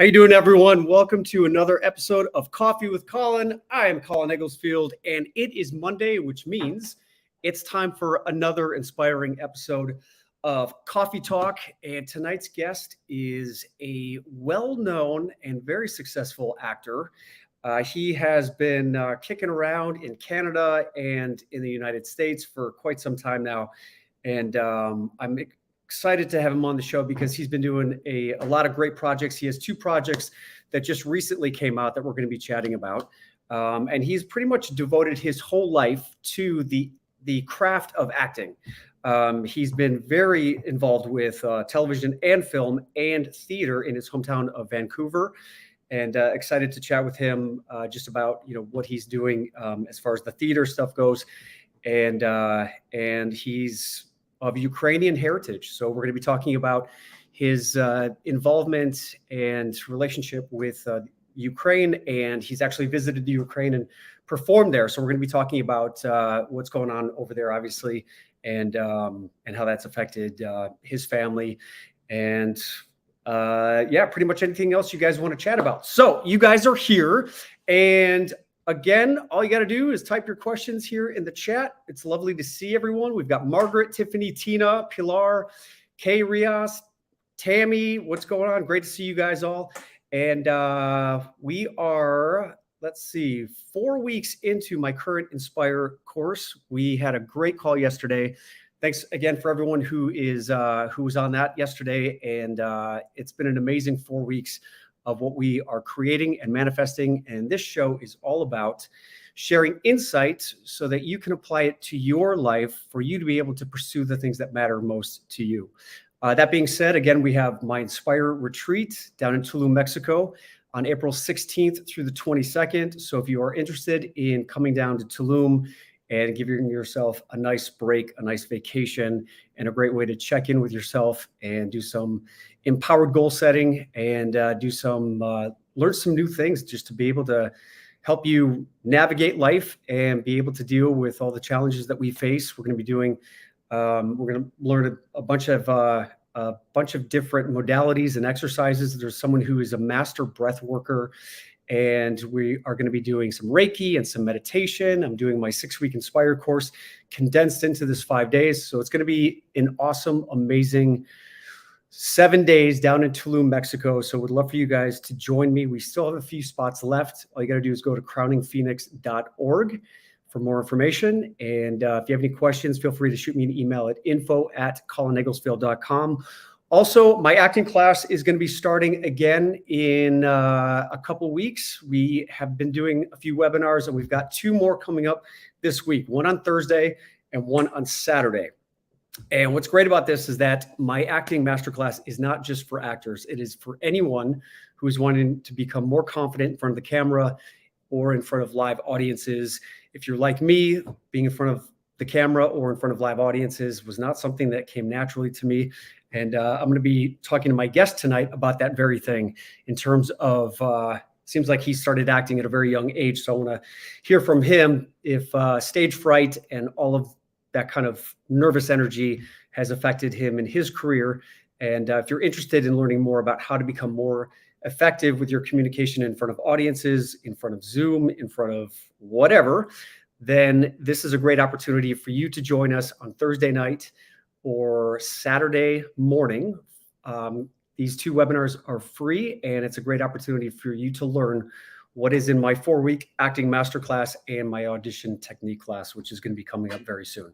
How you doing, everyone? Welcome to another episode of Coffee with Colin. I am Colin Egglesfield, and it is Monday, which means it's time for another inspiring episode of Coffee Talk. And tonight's guest is a well-known and very successful actor. He has been kicking around in Canada and in the United States for quite some time now. And I'm excited to have him on the show because he's been doing a lot of great projects. He has two projects that just recently came out that we're going to be chatting about. And he's pretty much devoted his whole life to the craft of acting. He's been very involved with television and film and theater in his hometown of Vancouver. And excited to chat with him just about what he's doing as far as the theater stuff goes. And he's of Ukrainian heritage. So we're going to be talking about his involvement and relationship with Ukraine. And he's actually visited the Ukraine and performed there. So we're going to be talking about what's going on over there, obviously, and how that's affected his family. And pretty much anything else you guys want to chat about. So you guys are here. And again, all you got to do is type your questions here in the chat. It's lovely to see everyone. We've got Margaret, Tiffany, Tina, Pilar, Kay Rios, Tammy. What's going on? Great to see you guys all. And we are, 4 weeks into my current Inspire course. We had a great call yesterday. Thanks again for everyone who was on that yesterday. And it's been an amazing 4 weeks of what we are creating and manifesting. And this show is all about sharing insight so that you can apply it to your life for you to be able to pursue the things that matter most to you. That being said, again, we have my Inspire retreat down in Tulum, Mexico on April 16th through the 22nd. So if you are interested in coming down to Tulum and giving yourself a nice break, a nice vacation, and a great way to check in with yourself and do some empowered goal setting and learn some new things just to be able to help you navigate life and be able to deal with all the challenges that we face. We're going to be doing, we're going to learn a bunch of different modalities and exercises. There's someone who is a master breath worker, and we are going to be doing some Reiki and some meditation. I'm doing my 6-week Inspire course condensed into this 5 days. So it's going to be an awesome, amazing 7 days down in Tulum, Mexico. So would love for you guys to join me. We still have a few spots left. All you got to do is go to crowningphoenix.org for more information. And if you have any questions, feel free to shoot me an email at info@colinegglesfield.com. Also, my acting class is going to be starting again in a couple of weeks. We have been doing a few webinars, and we've got 2 more coming up this week, one on Thursday and one on Saturday. And what's great about this is that my acting masterclass is not just for actors. It is for anyone who is wanting to become more confident in front of the camera or in front of live audiences. If you're like me, being in front of the camera or in front of live audiences was not something that came naturally to me. And I'm going to be talking to my guest tonight about that very thing in terms of, seems like he started acting at a very young age. So I want to hear from him if stage fright and all of that kind of nervous energy has affected him in his career. And if you're interested in learning more about how to become more effective with your communication in front of audiences, in front of Zoom, in front of whatever, then this is a great opportunity for you to join us on Thursday night or Saturday morning. These 2 webinars are free, and it's a great opportunity for you to learn what is in my 4-week acting masterclass and my audition technique class, which is going to be coming up very soon.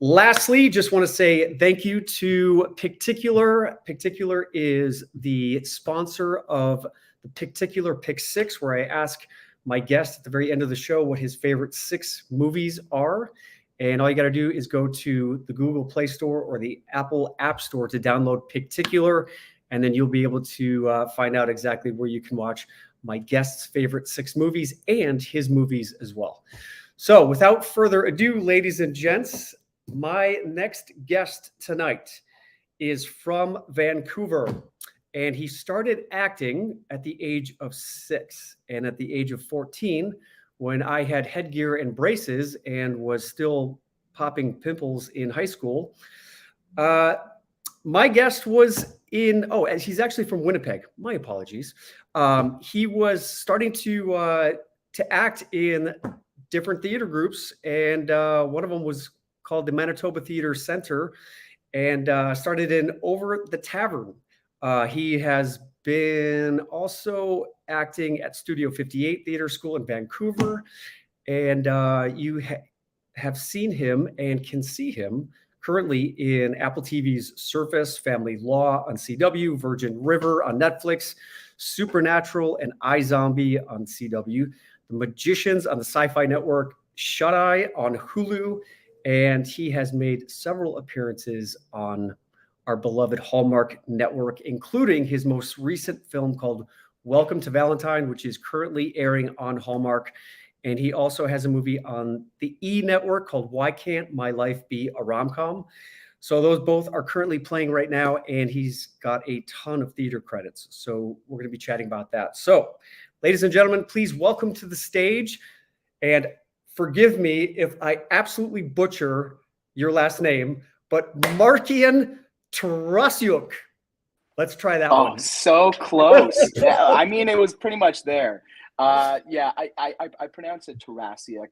Lastly, just want to say thank you to Picticular. Picticular is the sponsor of the Picticular Pick 6, where I ask my guest at the very end of the show what his favorite 6 movies are. And all you got to do is go to the Google Play Store or the Apple App Store to download Picticular, and then you'll be able to find out exactly where you can watch my guest's favorite 6 movies and his movies as well. So without further ado, ladies and gents, my next guest tonight is from Vancouver, and he started acting at the age of 6. And at the age of 14, when I had headgear and braces and was still popping pimples in high school, My guest was and he's actually from Winnipeg. My apologies. He was starting to act in different theater groups, and one of them was called the Manitoba Theater Center, and started in Over the Tavern. He has been also acting at Studio 58 Theater School in Vancouver, and you have seen him and can see him currently in Apple TV's Surface, Family Law on CW, Virgin River on Netflix, Supernatural, and iZombie on CW, The Magicians on the Sci-Fi Network, Shut Eye on Hulu, and he has made several appearances on our beloved Hallmark network, including his most recent film called Welcome to Valentine, which is currently airing on Hallmark. And he also has a movie on the E network called Why Can't My Life Be a Rom-Com? So those both are currently playing right now, and he's got a ton of theater credits. So we're going to be chatting about that. So, ladies and gentlemen, please welcome to the stage, and forgive me if I absolutely butcher your last name, but Markian Tarasiuk. Let's try that one. Oh, so close. Yeah, I mean, it was pretty much there. Yeah, I pronounce it Tarasiuk.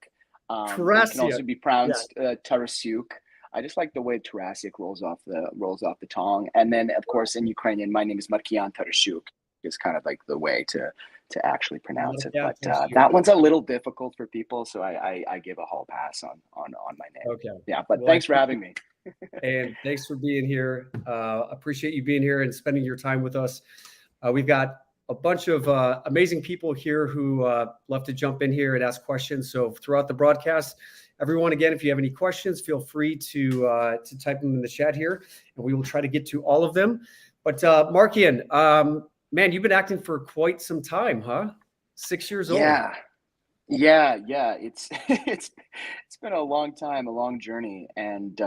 It can also be pronounced Tarasiuk. I just like the way Tarasiuk rolls off the tongue. And then, of course, in Ukrainian, my name is Markian Tarasiuk. Is kind of like the way to actually pronounce it. But that one's a little difficult for people, so I give a whole pass on my name. Okay. Yeah, but thanks for having me. And thanks for being here. Appreciate you being here and spending your time with us. We've got a bunch of amazing people here who love to jump in here and ask questions. So throughout the broadcast, everyone, again, if you have any questions, feel free to type them in the chat here, and we will try to get to all of them. But Markian, man, you've been acting for quite some time, huh? 6 years old. Yeah. It's it's been a long time, a long journey, and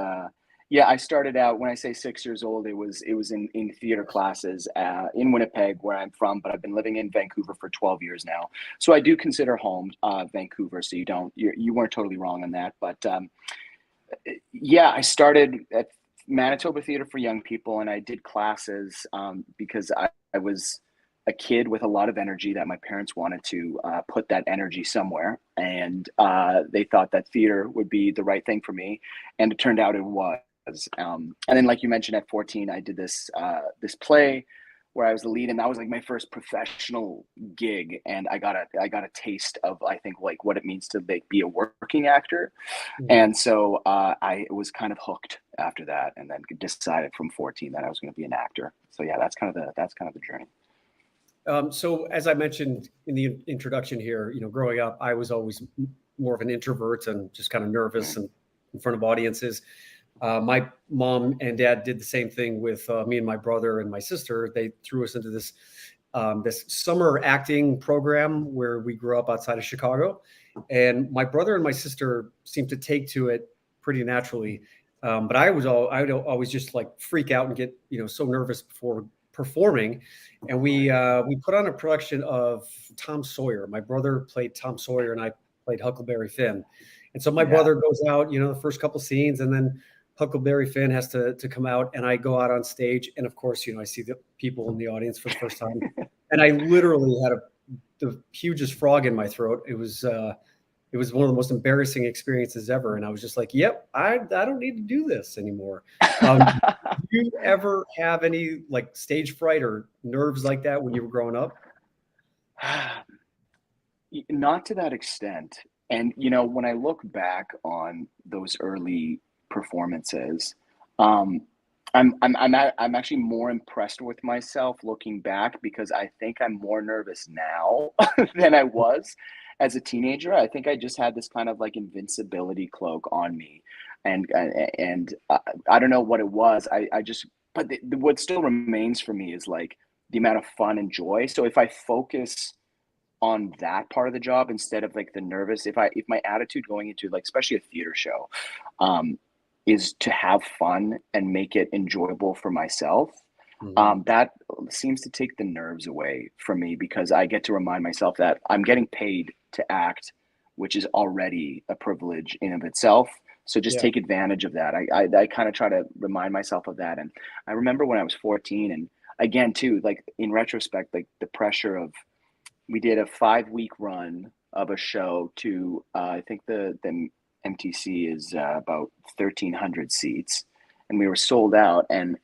yeah, I started out, when I say 6 years old, it was in theater classes in Winnipeg, where I'm from, but I've been living in Vancouver for 12 years now. So I do consider home Vancouver. So you weren't totally wrong on that. But yeah, I started at Manitoba Theater for Young People, and I did classes because I was a kid with a lot of energy that my parents wanted to put that energy somewhere. And they thought that theater would be the right thing for me. And it turned out it was. And then, like you mentioned, at 14, I did this play where I was the lead, and that was like my first professional gig. And I got a taste of, I think, like what it means to be a working actor. Mm-hmm. And so I was kind of hooked after that, and then decided from 14 that I was going to be an actor. So yeah, that's kind of the journey. So as I mentioned in the introduction here, growing up, I was always more of an introvert and just kind of nervous and in front of audiences. My mom and dad did the same thing with me and my brother and my sister. They threw us into this summer acting program where we grew up outside of Chicago. And my brother and my sister seemed to take to it pretty naturally. But I would always just like freak out and get, so nervous before performing. And we put on a production of Tom Sawyer. My brother played Tom Sawyer and I played Huckleberry Finn. And so my brother goes out, the first couple scenes, and then Huckleberry Finn has to come out, and I go out on stage. And of course, I see the people in the audience for the first time. And I literally had the hugest frog in my throat. It was one of the most embarrassing experiences ever. And I was just like, yep, I don't need to do this anymore. Do you ever have any like stage fright or nerves like that when you were growing up? Not to that extent. And, when I look back on those early performances, I'm actually more impressed with myself looking back, because I think I'm more nervous now than I was as a teenager. I think I just had this kind of like invincibility cloak on me, and I don't know what it was. But what still remains for me is like the amount of fun and joy. So if I focus on that part of the job instead of like the nervous, if my attitude going into like especially a theater show is to have fun and make it enjoyable for myself, that seems to take the nerves away from me, because I get to remind myself that I'm getting paid to act, which is already a privilege in of itself. So just Yeah. take advantage of that. I kind of try to remind myself of that. And I remember when I was 14, and again, too, like in retrospect, like the pressure of, we did a 5-week run of a show to, I think the MTC is about 1,300 seats, and we were sold out, and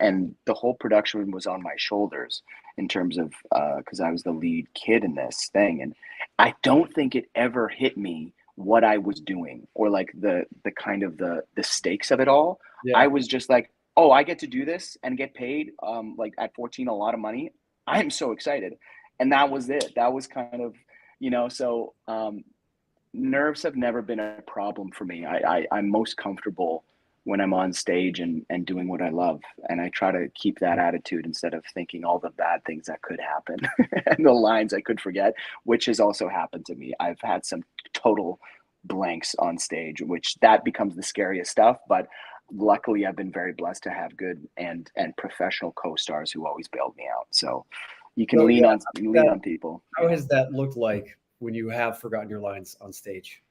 the whole production was on my shoulders in terms of, because I was the lead kid in this thing, and I don't think it ever hit me what I was doing, or like the kind of the stakes of it all. Yeah. I was just like, oh, I get to do this and get paid, like at 14, a lot of money. I'm so excited. And that was it. That was kind of, so nerves have never been a problem for me. I'm most comfortable when I'm on stage and doing what I love. And I try to keep that attitude instead of thinking all the bad things that could happen and the lines I could forget, which has also happened to me. I've had some total blanks on stage, which that becomes the scariest stuff. But luckily I've been very blessed to have good and professional co-stars who always bailed me out. So you can So, lean yeah, on people. how has that looked like when you have forgotten your lines on stage?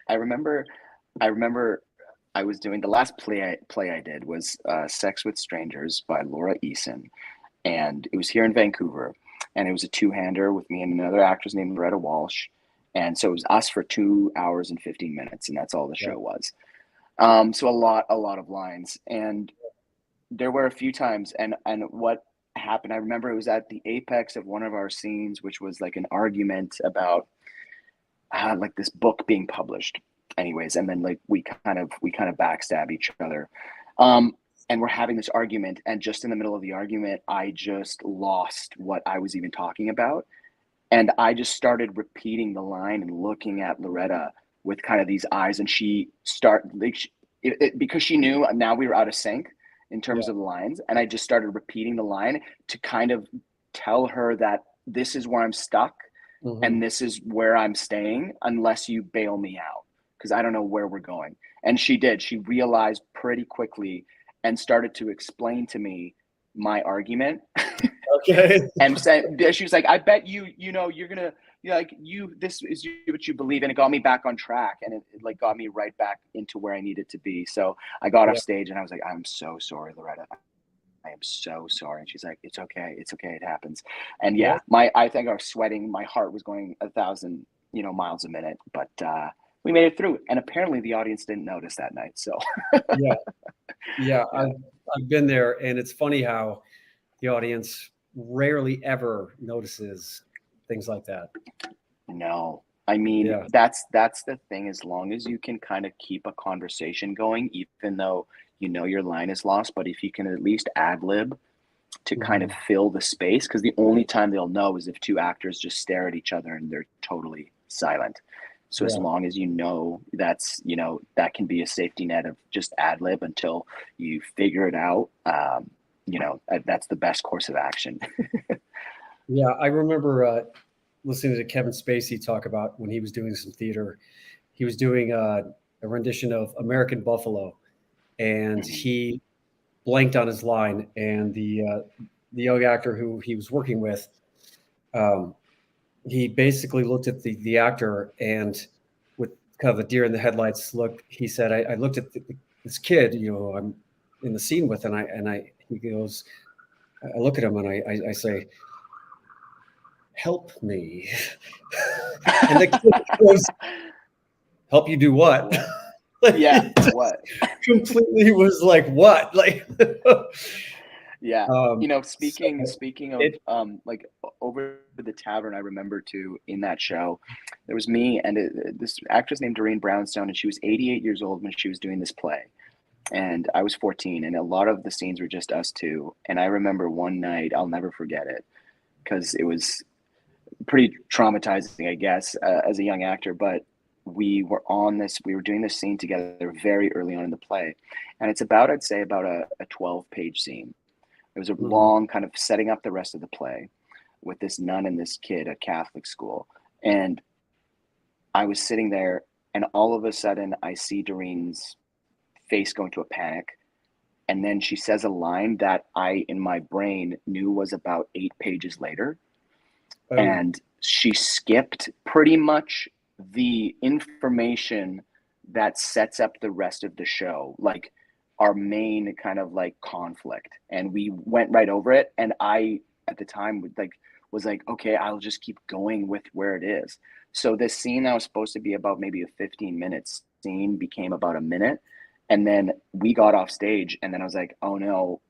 I remember I was doing the last play I did was Sex with Strangers by Laura Eason, and it was here in Vancouver, and it was a two-hander with me and another actress named Loretta Walsh, and so it was us for 2 hours and 15 minutes, and that's all the show was. So a lot of lines, and there were a few times, and what happened, I remember it was at the apex of one of our scenes, which was like an argument about like this book being published anyways, and then like we kind of backstab each other, and we're having this argument, and just in the middle of the argument I just lost what I was even talking about, and I just started repeating the line and looking at Loretta with kind of these eyes, and she because she knew now we were out of sync in terms of the lines, and I just started repeating the line to kind of tell her that this is where I'm stuck, and this is where I'm staying unless you bail me out, because I don't know where we're going. And she did. She realized pretty quickly and started to explain to me my argument. Okay. And she was like, I bet you're gonna, this is what you believe. And it got me back on track, and it like got me right back into where I needed to be. So I got off stage and I was like, I'm so sorry, Loretta. I am so sorry. And she's like, it's okay. It happens. And I think I was sweating. My heart was going 1,000, miles a minute, but we made it through. And apparently the audience didn't notice that night. So yeah. I've been there, and it's funny how the audience rarely ever notices things like that. No, I mean, that's the thing. As long as you can kind of keep a conversation going, even though your line is lost, but if you can at least ad lib to kind of fill the space, because the only time they'll know is if two actors just stare at each other and they're totally silent. So as long as that's that can be a safety net of just ad lib until you figure it out. That's the best course of action. Yeah, I remember listening to Kevin Spacey talk about when he was doing some theater. He was doing a rendition of American Buffalo, and he blanked on his line, and the young actor who he was working with, he basically looked at the actor, and with kind of a deer in the headlights look, he said, I looked at this kid, I'm in the scene with, he goes, I look at him and I say, help me. And the kid goes, help you do what? What? Completely was like, what? Like, speaking of like Over the Tavern, I remember too, in that show, there was me and this actress named Doreen Brownstone, and she was 88 years old when she was doing this play. And I was 14, and a lot of the scenes were just us two. And I remember one night, I'll never forget it, because it was pretty traumatizing, I guess, as a young actor. But we were doing this scene together very early on in the play. And it's I'd say about a 12-page scene. It was a long kind of setting up the rest of the play with this nun and this kid at Catholic school. And I was sitting there, and all of a sudden I see Doreen's face go into a panic. And then she says a line that I, in my brain, knew was about 8 pages later. And she skipped pretty much the information that sets up the rest of the show, like our main kind of like conflict. And we went right over it. And I, at the time, was like, okay, I'll just keep going with where it is. So this scene that was supposed to be about maybe a 15-minute scene became about a minute. And then we got off stage, and then I was like, oh no,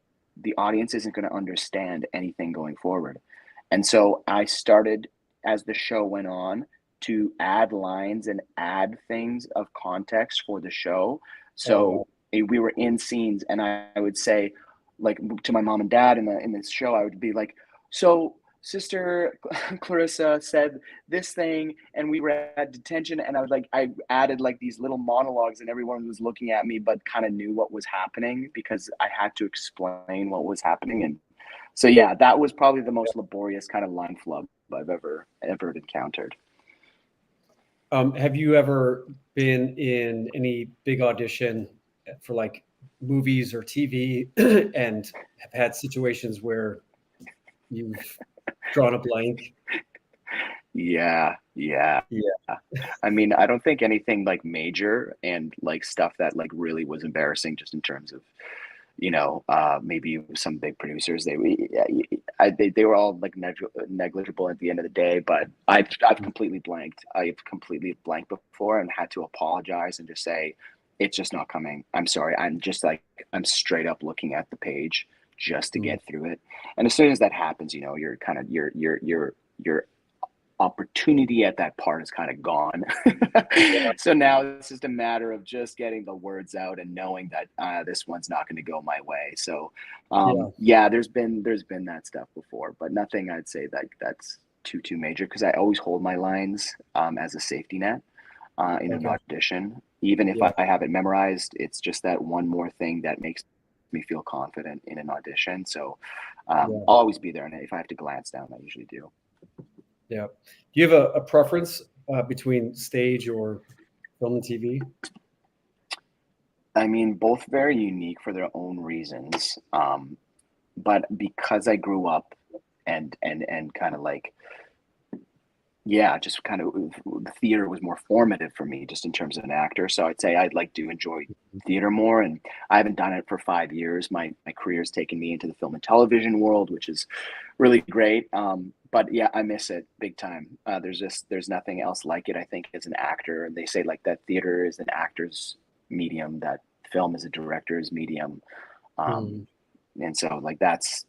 the audience isn't going to understand anything going forward. And so I started, as the show went on, to add lines and add things of context for the show. So we were in scenes, and I would say, like, to my mom and dad in this show, I would be like, so Sister Clarissa said this thing, and we were at detention, and I added like these little monologues, and everyone was looking at me but kind of knew what was happening because I had to explain what was happening. And so yeah, that was probably the most laborious kind of line flub I've ever encountered. Have you ever been in any big audition for like movies or TV and have had situations where you've drawn a blank? Yeah. I mean, I don't think anything like major, and like stuff that like really was embarrassing just in terms of, maybe some big producers, they were all like negligible at the end of the day, but I've completely blanked. I've completely blanked before and had to apologize and just say, it's just not coming. I'm sorry. I'm straight up looking at the page just to get through it. And as soon as that happens, you're kind of, your opportunity at that part is kind of gone. So now it's just a matter of just getting the words out and knowing that this one's not going to go my way. So there's been that stuff before, but nothing I'd say that's too major, because I always hold my lines as a safety net in an audition. Even if I have it memorized, it's just that one more thing that makes me feel confident in an audition. So I'll always be there, and if I have to glance down, I usually do. Yeah. Do you have a preference between stage or film and TV? I mean, both very unique for their own reasons. But because I grew up and kind of like, just kind of, the theater was more formative for me just in terms of an actor. So I'd say I'd like to enjoy theater more. And I haven't done it for 5 years. My career's taken me into the film and television world, which is really great. But yeah, I miss it big time. There's nothing else like it, I think, as an actor. And they say like that theater is an actor's medium, that film is a director's medium. And so like that's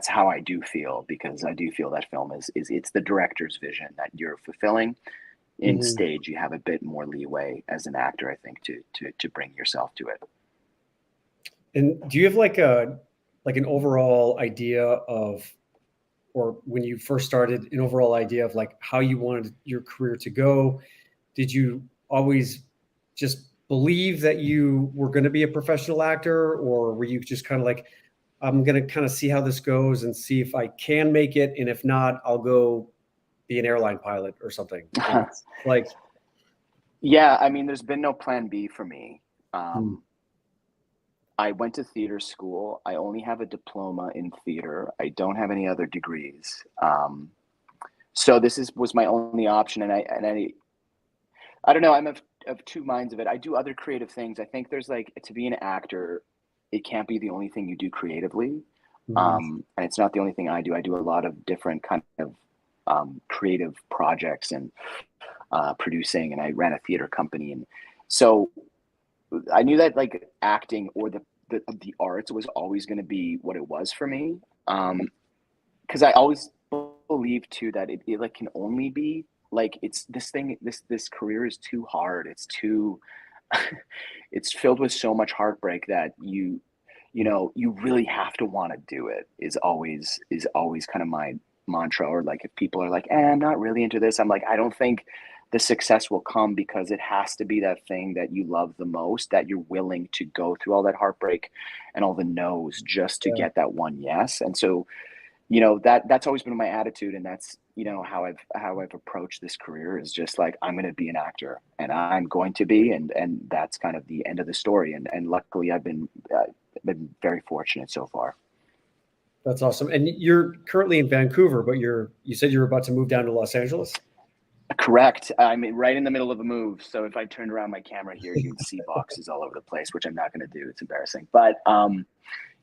how I do feel, because I do feel that film is it's the director's vision that you're fulfilling. In stage, you have a bit more leeway as an actor, I think, to bring yourself to it. And do you have like an overall idea of, or when you first started, an overall idea of like how you wanted your career to go? Did you always just believe that you were going to be a professional actor, or were you just kind of like, I'm going to kind of see how this goes and see if I can make it, and if not, I'll go be an airline pilot or something? Like, yeah, I mean, there's been no plan B for me. I went to theater school. I only have a diploma in theater. I don't have any other degrees. So this was my only option. And I don't know, I'm of two minds of it. I do other creative things. I think there's like, to be an actor, it can't be the only thing you do creatively. And it's not the only thing I do. I do a lot of different kind of creative projects and producing, and I ran a theater company. And so I knew that like acting or the arts was always going to be what it was for me. Because I always believed too that it like can only be like, it's this thing, this career is too hard. It's too, it's filled with so much heartbreak that you really have to want to do it, is always kind of my mantra. Or like, if people are like, I'm not really into this, I'm like, I don't think the success will come because it has to be that thing that you love the most, that you're willing to go through all that heartbreak and all the no's just to get that one yes. And so, that's always been my attitude. And that's, how I've approached this career, is just like, I'm going to be an actor, and I'm going to be, and that's kind of the end of the story. And luckily I've been very fortunate so far. That's awesome. And you're currently in Vancouver, but you said you're about to move down to Los Angeles? Correct. I mean, right in the middle of a move. So if I turned around my camera here, you'd see boxes all over the place, which I'm not going to do. It's embarrassing. But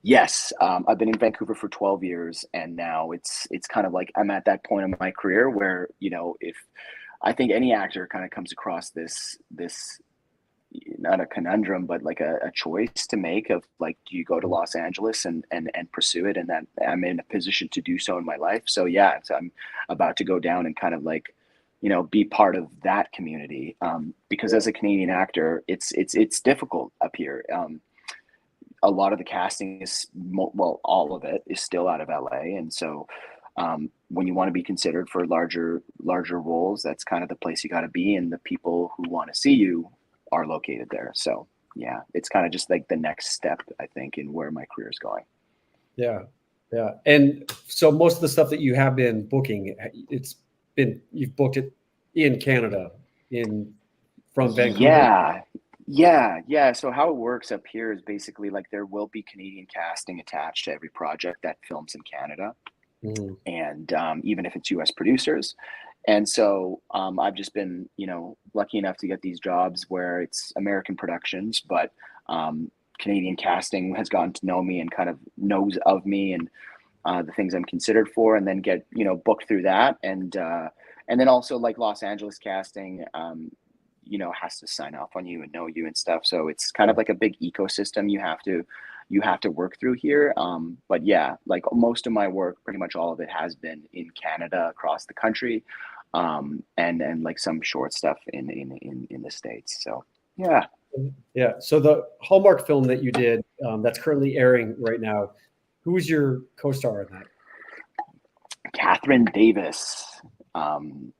yes, I've been in Vancouver for 12 years, and now it's kind of like I'm at that point in my career where, you know, if I think any actor kind of comes across this not a conundrum, but like a choice to make of like, do you go to Los Angeles and pursue it? And then I'm in a position to do so in my life. So yeah, so I'm about to go down and kind of like, you know, be part of that community. Because as a Canadian actor, it's difficult up here. A lot of the casting is, well, all of it is still out of LA. And so when you want to be considered for larger roles, that's kind of the place you got to be. And the people who want to see you are located there. So yeah, it's kind of just like the next step, I think, in where my career is going. Yeah. Yeah. And so most of the stuff that you have been booking, you've booked it in Canada, from Vancouver. Yeah. So how it works up here is basically like there will be Canadian casting attached to every project that films in Canada. Mhm. And even if it's US producers. And so I've just been, you know, lucky enough to get these jobs where it's American productions, but Canadian casting has gotten to know me and kind of knows of me and the things I'm considered for, and then get, you know, booked through that. And then also like Los Angeles casting, you know, has to sign off on you and know you and stuff. So it's kind of like a big ecosystem you have to work through here. But yeah, like most of my work, pretty much all of it has been in Canada, across the country, and like some short stuff in the States. So yeah. Yeah. So the Hallmark film that you did, that's currently airing right now, who was your co-star in that? Catherine Davis,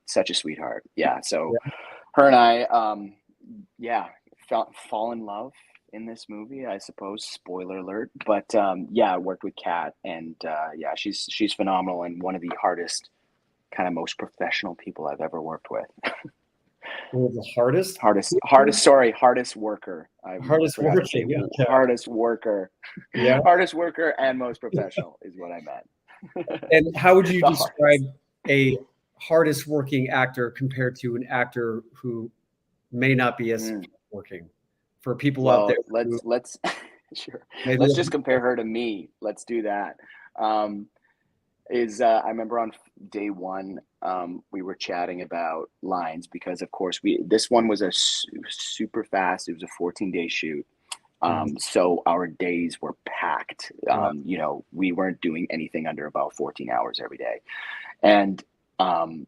such a sweetheart. Yeah. So Yeah. her and I, yeah, fall in love in this movie, I suppose. Spoiler alert. But yeah, I worked with Kat, and yeah, she's phenomenal and one of the hardest, kind of most professional people I've ever worked with. One of the hardest? Hardest worker. I Hardest forgot to say working. Yeah. hardest worker. Yeah. Hardest worker and most professional is what I meant. And how would you The describe hardest. a hardest working actor compared to an actor who may not be as working, for people out there Well, who let's sure. maybe Let's just compare her to me. Let's do that. Um, I remember on day one, we were chatting about lines because, of course, this one was a super fast. It was a 14-day shoot. So our days were packed. wow. You know, we weren't doing anything under about 14 hours every day. And,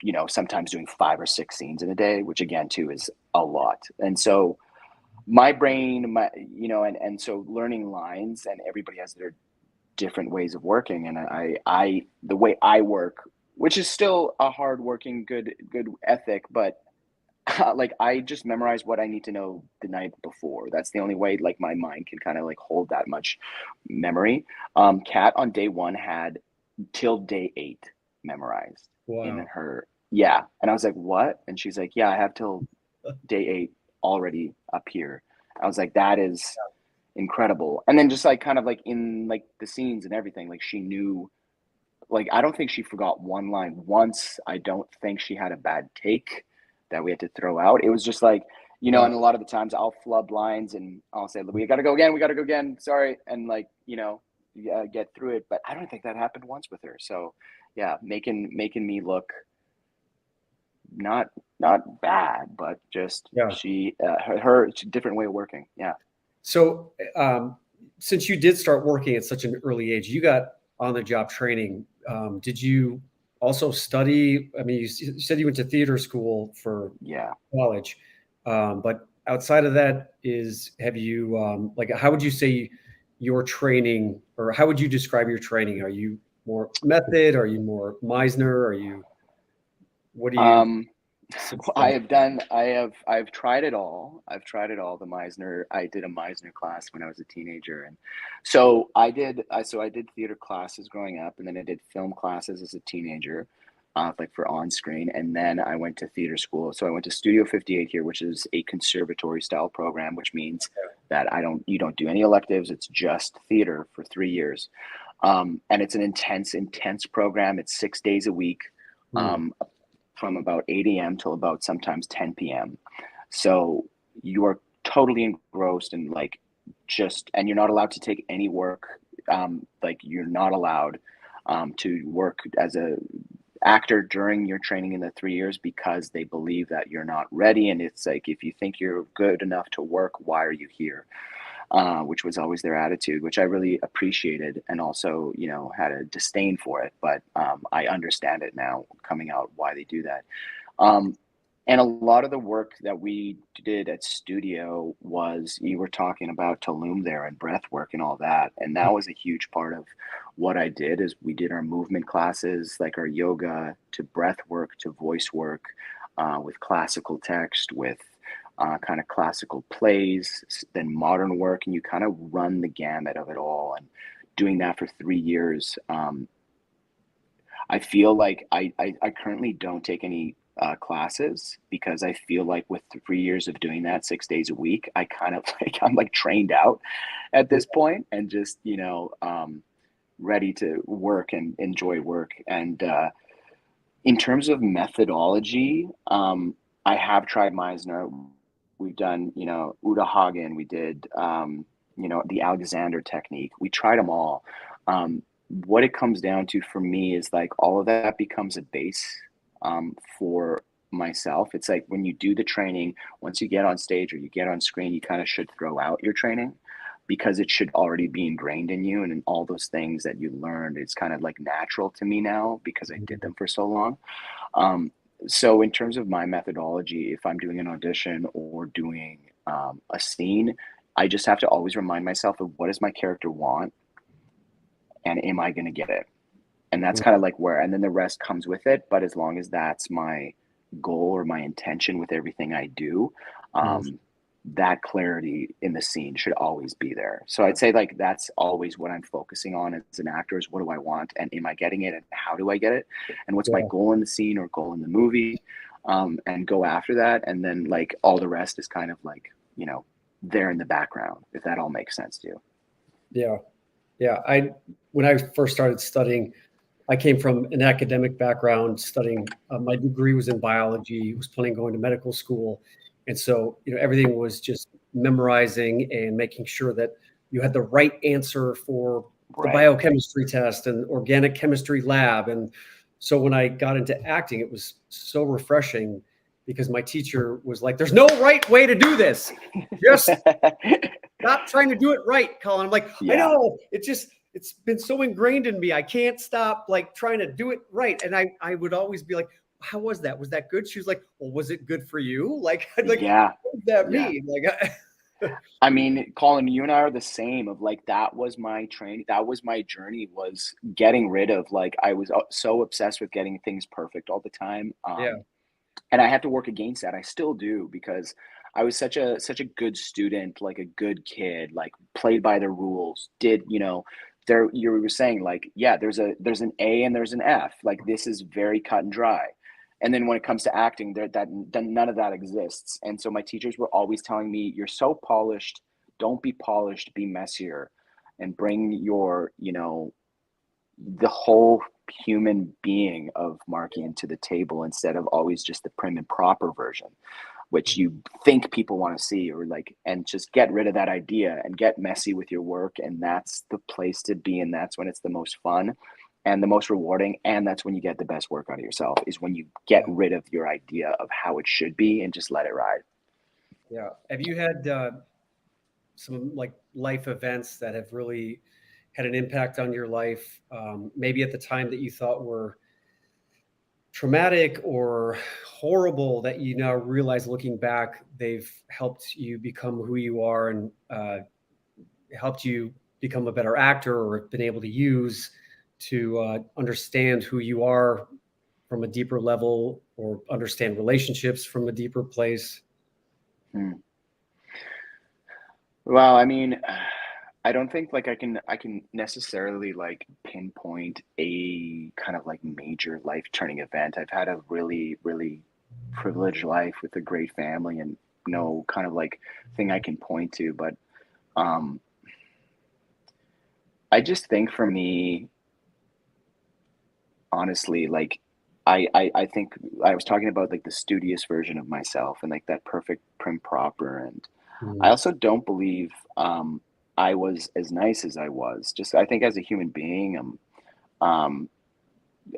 you know, sometimes doing 5 or 6 scenes in a day, which again, too, is a lot. And so my brain, you know, and so learning lines, and everybody has their different ways of working. And the way I work, which is still a hardworking, good ethic, but like I just memorize what I need to know the night before. That's the only way like my mind can kind of like hold that much memory. Kat on day one had till day 8 memorized in Wow. her. Yeah. And I was like, what? And she's like, yeah, I have till day 8 already up here. I was like, that is incredible. And then just like kind of like in like the scenes and everything, like she knew, like I don't think she forgot one line once. I don't think she had a bad take that we had to throw out. It was just like, you know, Wow. and a lot of the times I'll flub lines and I'll say, we got to go again, sorry, and like, you know, get through it. But I don't think that happened once with her. So yeah, making me look not bad, but just Yeah. she her different way of working. Yeah. So, since you did start working at such an early age, you got on the job training. Did you also study? I mean, you said you went to theater school for Yeah. college, but outside of that, have you like how would you say your training, or how would you describe your training? Are you more method? Are you more Meisner? What do you Um, subscribe? I've tried it all. I've tried it all. The Meisner, I did a Meisner class when I was a teenager. And so I did theater classes growing up, and then I did film classes as a teenager, like for on screen. And then I went to theater school. So I went to Studio 58 here, which is a conservatory style program, which means that you don't do any electives. It's just theater for 3 years. And it's an intense program. It's 6 days a week. Hmm. from about 8 a.m. till about sometimes 10 p.m. So you are totally engrossed and like and you're not allowed to take any work. Like you're not allowed to work as a actor during your training in the 3 years because they believe that you're not ready. And it's like, if you think you're good enough to work, why are you here? Which was always their attitude, which I really appreciated and also, you know, had a disdain for it. But I understand it now coming out why they do that. And a lot of the work that we did at studio was, you were talking about Tulum there and breath work and all that. And that was a huge part of what I did is we did our movement classes, like our yoga to breath work to voice work with classical text, with kind of classical plays, then modern work. And you kind of run the gamut of it all. And doing that for 3 years, I feel like I currently don't take any classes because I feel like with 3 years of doing that 6 days a week, I kind of like, I'm like trained out at this point and just, you know, ready to work and enjoy work. And in terms of methodology, I have tried Meisner. We've done, you know, Uta Hagen. We did, you know, the Alexander technique. We tried them all. What it comes down to for me is like all of that becomes a base for myself. It's like when you do the training, once you get on stage or you get on screen, you kind of should throw out your training because it should already be ingrained in you. And in all those things that you learned, it's kind of like natural to me now because I did them for so long. So in terms of my methodology, if I'm doing an audition or doing a scene, I just have to always remind myself of what does my character want and am I going to get it? And that's kind of like where, and then the rest comes with it. But as long as that's my goal or my intention with everything I do, that clarity in the scene should always be there. So I'd say like that's always what I'm focusing on as an actor is what do I want and am I getting it and how do I get it and what's my goal in the scene or goal in the movie, and go after that. And then like all the rest is kind of like, you know, there in the background, if that all makes sense to you. Yeah. When I first started studying, I came from an academic background studying. My degree was in biology. Was planning on going to medical school, and so you know everything was just memorizing and making sure that you had the right answer for the biochemistry test and organic chemistry lab. And so when I got into acting, it was so refreshing because my teacher was like, "There's no right way to do this. Just stop trying to do it right, Colin." I'm like, I know. It's been so ingrained in me. I can't stop like trying to do it right. And I would always be like, how was that? Was that good? She was like, well, was it good for you? Like what does that mean? Like, I mean, Colin, you and I are the same of like, that was my training. That was my journey, was getting rid of like, I was so obsessed with getting things perfect all the time. And I have to work against that. I still do because I was such a good student, like a good kid, like played by the rules, did, you know, you were saying like, yeah, there's an A and there's an F, like this is very cut and dry. And then when it comes to acting, none of that exists. And so my teachers were always telling me, you're so polished, don't be polished, be messier and bring your, you know, the whole human being of Markian to the table instead of always just the prim and proper version, which you think people want to see, or like, and just get rid of that idea and get messy with your work. And that's the place to be. And that's when it's the most fun and the most rewarding. And that's when you get the best work out of yourself, is when you get rid of your idea of how it should be and just let it ride. Yeah. Have you had some like life events that have really had an impact on your life? Maybe at the time that you thought were traumatic or horrible that you now realize looking back, they've helped you become who you are and helped you become a better actor or been able to use to understand who you are from a deeper level or understand relationships from a deeper place? Well, I mean, I don't think like I can necessarily like pinpoint a kind of like major life turning event. I've had a really, really privileged life with a great family and no kind of like thing I can point to. But I just think for me, honestly, like I think I was talking about like the studious version of myself and like that perfect prim proper. And I Mm. also don't believe I was as nice as I was. Just I think as a human being, um,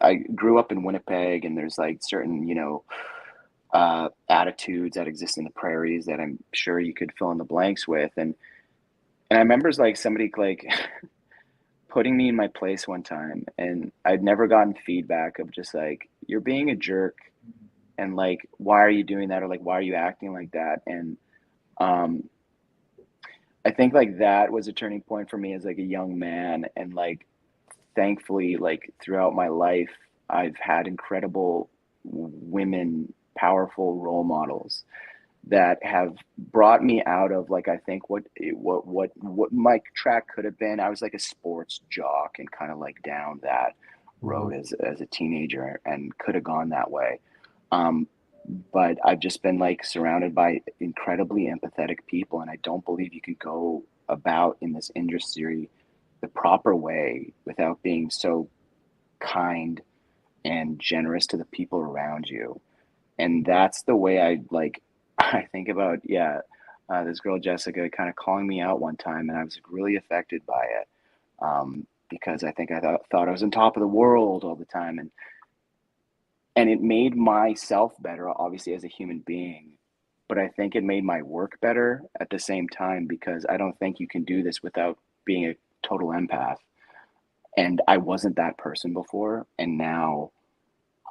I grew up in Winnipeg, and there's like certain, attitudes that exist in the prairies that I'm sure you could fill in the blanks with. And I remember like somebody like putting me in my place one time, and I'd never gotten feedback of just like, you're being a jerk, and like, why are you doing that, or like, why are you acting like that? And um I think like that was a turning point for me as like a young man. And like, thankfully, like throughout my life, I've had incredible women, powerful role models that have brought me out of like, I think what my track could have been. I was like a sports jock and kind of like down that Mhm. road as a teenager, and could have gone that way. Um, but I've just been like surrounded by incredibly empathetic people, and I don't believe you can go about in this industry the proper way without being so kind and generous to the people around you. And that's the way I like I think about, this girl Jessica kind of calling me out one time, and I was really affected by it, because I think I thought I was on top of the world all the time. And it made myself better, obviously, as a human being, but I think it made my work better at the same time, because I don't think you can do this without being a total empath. And I wasn't that person before, and now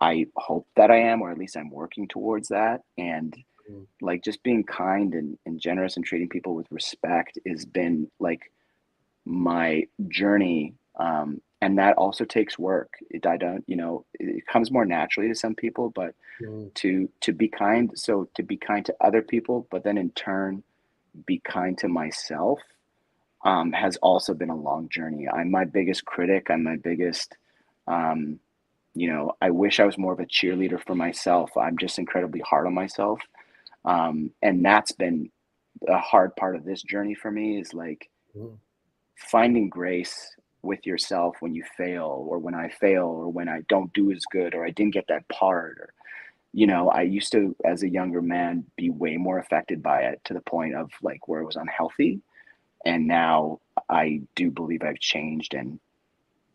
I hope that I am, or at least I'm working towards that. And Mm. like, just being kind and generous and treating people with respect has been like my journey. And that also takes work. I don't, it comes more naturally to some people, but Mm. to be kind, so to be kind to other people, but then in turn be kind to myself, has also been a long journey. I'm my biggest critic. I'm my biggest, um, I wish I was more of a cheerleader for myself. I'm just incredibly hard on myself. And that's been a hard part of this journey for me, is like Mm. finding grace with yourself when you fail, or when I fail, or when I don't do as good, or I didn't get that part, or I used to, as a younger man, be way more affected by it, to the point of like where it was unhealthy. And now I do believe I've changed, and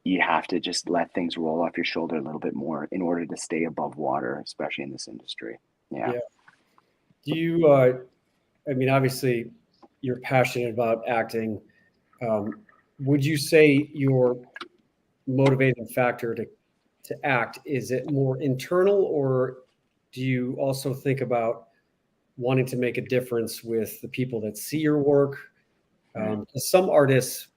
you have to just let things roll off your shoulder a little bit more in order to stay above water, especially in this industry. Yeah. Yeah. Do you, I mean, obviously, you're passionate about acting. Um, would you say your motivating factor to act, is it more internal, or do you also think about wanting to make a difference with the people that see your work? Mm. 'Cause some artists,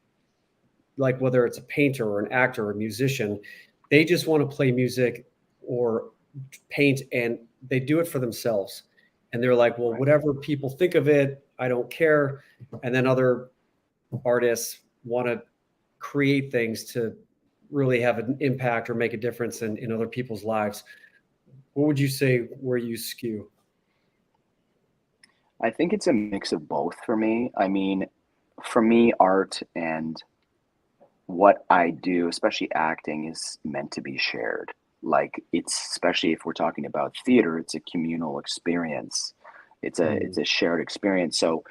like whether it's a painter or an actor or a musician, they just want to play music or paint, and they do it for themselves. And they're like, well, Right. whatever people think of it, I don't care. And then other artists want to create things to really have an impact or make a difference in other people's lives. What would you say where you skew? I think it's a mix of both for me. I mean, for me, art and what I do, especially acting, is meant to be shared. Like, it's, especially if we're talking about theater, it's a communal experience. It's Mm. a shared experience. So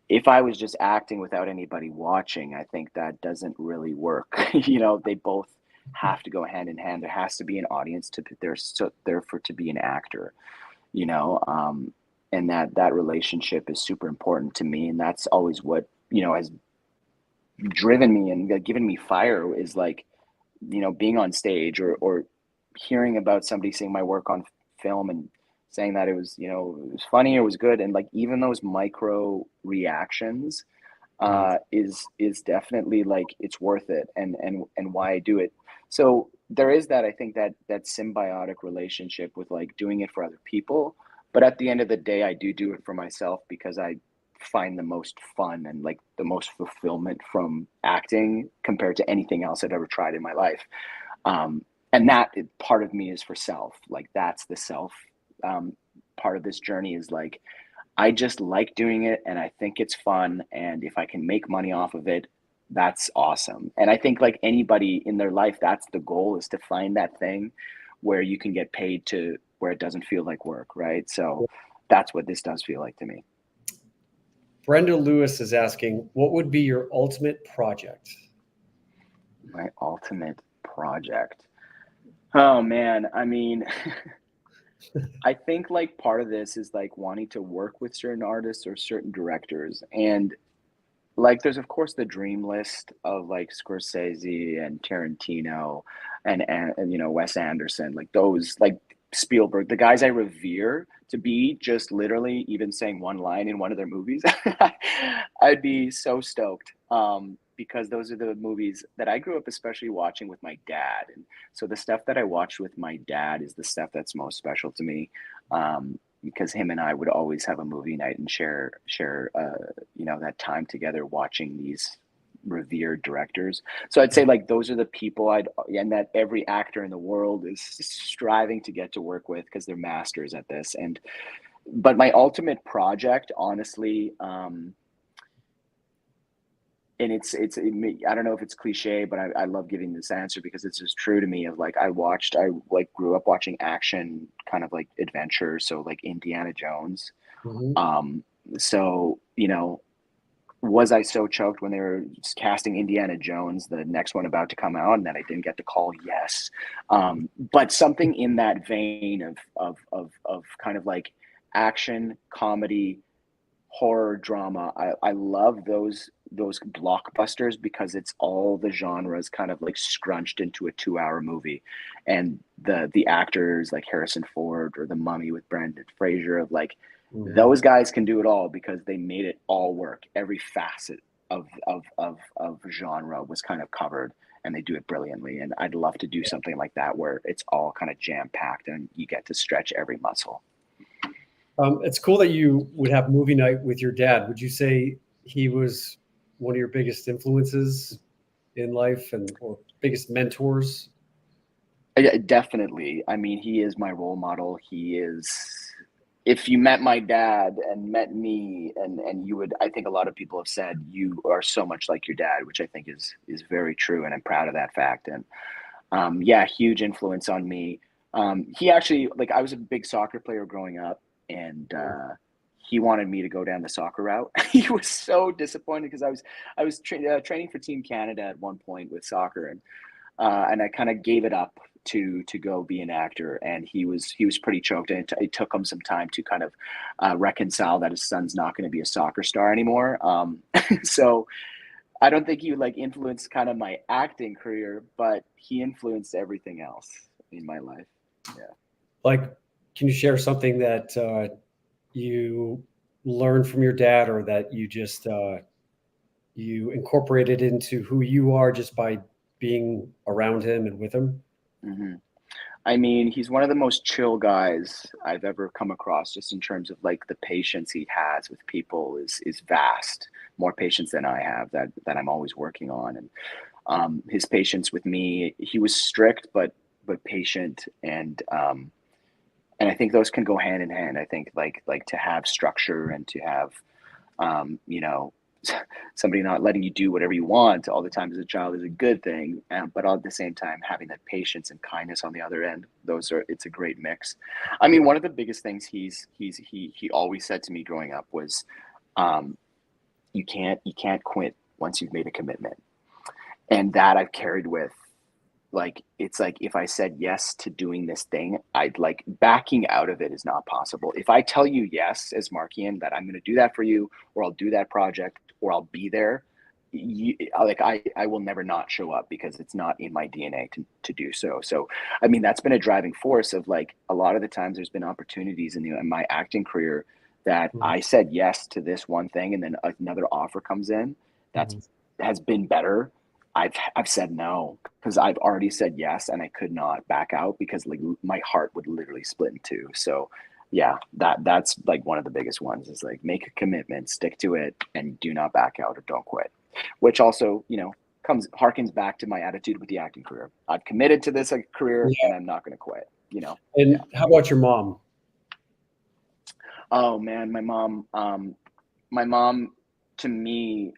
if I was just acting without anybody watching, I think that doesn't really work. They both have to go hand in hand. There has to be an audience to there, so therefore to be an actor. You know, and that relationship is super important to me, and that's always what has driven me and given me fire, is like, being on stage, or hearing about somebody seeing my work on film and saying that it was funny or was good, and like even those micro reactions Mm. is definitely like, it's worth it, and why I do it. So there is that, I think, that symbiotic relationship with like doing it for other people, but at the end of the day, I do it for myself, because I find the most fun and like the most fulfillment from acting compared to anything else I've ever tried in my life. And that part of me is for self. Like, that's the self, um, part of this journey, is like, I just like doing it, and I think it's fun. And if I can make money off of it, that's awesome. And I think like anybody in their life, that's the goal, is to find that thing where you can get paid to where it doesn't feel like work, right? So that's what this does feel like to me. Brenda Lewis is asking, what would be your ultimate project? My ultimate project. Oh man, I mean, I think like part of this is like wanting to work with certain artists or certain directors. And like there's of course the dream list of like Scorsese and Tarantino and you know, Wes Anderson, like those, like Spielberg, the guys I revere, to be just literally even saying one line in one of their movies. I'd be so stoked. Because those are the movies that I grew up especially watching with my dad. And so the stuff that I watched with my dad is the stuff that's most special to me. Because him and I would always have a movie night and share you know, that time together watching these revered directors. So I'd say like those are the people and that every actor in the world is striving to get to work with because they're masters at this. But my ultimate project, honestly, and I don't know if it's cliche, but I love giving this answer because it's just true to me. Of like, I like grew up watching action kind of like adventure, so like Indiana Jones. Mm-hmm. So you know, was I so choked when they were casting Indiana Jones, the next one about to come out, and that I didn't get to call? Yes. But something in that vein of kind of like action, comedy, horror, drama. I love those blockbusters because it's all the genres kind of like scrunched into a 2-hour movie. And the actors like Harrison Ford or The Mummy with Brendan Fraser, of like, those guys can do it all because they made it all work. Every facet of genre was kind of covered, and they do it brilliantly. And I'd love to do something like that where it's all kind of jam packed and you get to stretch every muscle. It's cool that you would have movie night with your dad. Would you say he was one of your biggest influences in life or biggest mentors? Definitely. I mean, he is my role model. He is, if you met my dad and met me, and you would, I think a lot of people have said you are so much like your dad, which I think is very true, and I'm proud of that fact. And yeah, huge influence on me. He actually, like, I was a big soccer player growing up, and he wanted me to go down the soccer route. He was so disappointed because I was training for Team Canada at one point with soccer, and I kind of gave it up to go be an actor. And he was pretty choked, and it took him some time to kind of reconcile that his son's not going to be a soccer star anymore. So I don't think he like influenced kind of my acting career, but he influenced everything else in my life. Yeah. Like, can you share something that you learned from your dad, or that you just you incorporated into who you are just by being around him and with him? Mm-hmm. I mean, he's one of the most chill guys I've ever come across, just in terms of like the patience he has with people is vast, more patience than I have, that I'm always working on. And his patience with me, he was strict but patient, and I think those can go hand in hand. I think like to have structure and to have you know, somebody not letting you do whatever you want all the time as a child is a good thing, but at the same time having that patience and kindness on the other end, it's a great mix. I mean, one of the biggest things he always said to me growing up was, you can't quit once you've made a commitment. And that I've carried with, like, it's like if I said yes to doing this thing, I'd like, backing out of it is not possible. If I tell you yes as Markian that I'm going to do that for you, or I'll do that project, or I'll be there, I will never not show up because it's not in my DNA to do so. So I mean, that's been a driving force of like, a lot of the times there's been opportunities in my acting career that I said yes to this one thing, and then another offer comes in that's has been better. I've said no because I've already said yes, and I could not back out because like my heart would literally split in two. So yeah, that's like one of the biggest ones, is like, make a commitment, stick to it, and do not back out or don't quit. Which also, you know, harkens back to my attitude with the acting career. I've committed to this career, and I'm not going to quit, you know. And Yeah. how about your mom? Oh man, my mom to me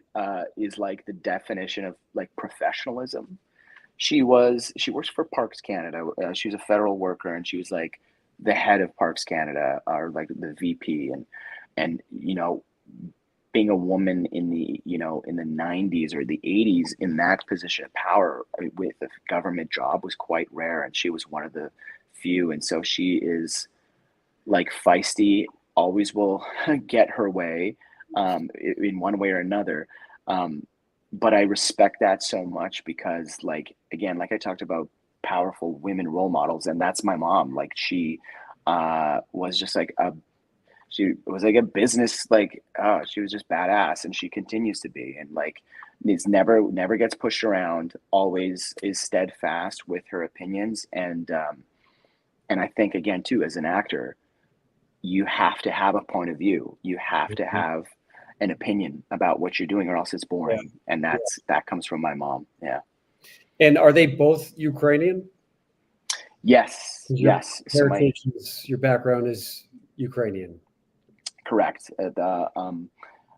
is like the definition of like professionalism. She works for Parks Canada. She was a federal worker, and she was like the head of Parks Canada, or like the VP. And being a woman in the in the 90s or the 80s in that position of power with a government job was quite rare, and she was one of the few. And so she is like feisty, always will get her way, in one way or another. But I respect that so much because, like, again, like I talked about powerful women role models, and that's my mom. Like, she was just like a business, like, she was just badass, and she continues to be, and like it's never gets pushed around, always is steadfast with her opinions. And I think, again, too, as an actor, you have to have a point of view. You have to have an opinion about what you're doing, or else it's boring. Yeah. And that comes from my mom. Yeah. And are they both Ukrainian? Yes. Your Yes. So your background is Ukrainian. correct.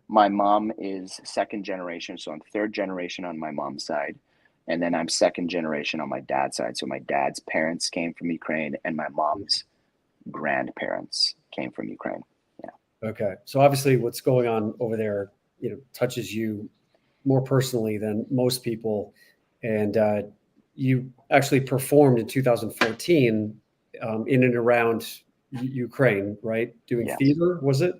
My mom is second generation, so I'm third generation on my mom's side, and then I'm second generation on my dad's side. So my dad's parents came from Ukraine, and my mom's grandparents came from Ukraine. Yeah. Okay. So obviously what's going on over there, touches you more personally than most people. And you actually performed in 2014 in and around Ukraine, right? Doing Yes. theater, was it?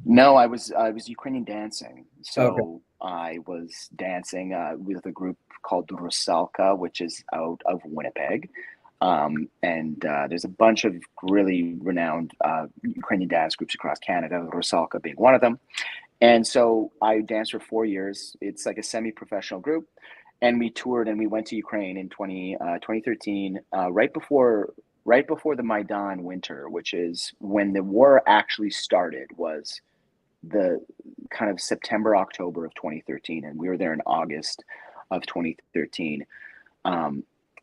No, I was Ukrainian dancing. So Okay. I was dancing with a group called Rusalka, which is out of Winnipeg. And there's a bunch of really renowned Ukrainian dance groups across Canada, Rusalka being one of them. And so I danced for 4 years. It's like a semi-professional group. And we toured, and we went to Ukraine in 2013, right before the Maidan winter, which is when the war actually started, was the kind of September, October of 2013. And we were there in August of 2013,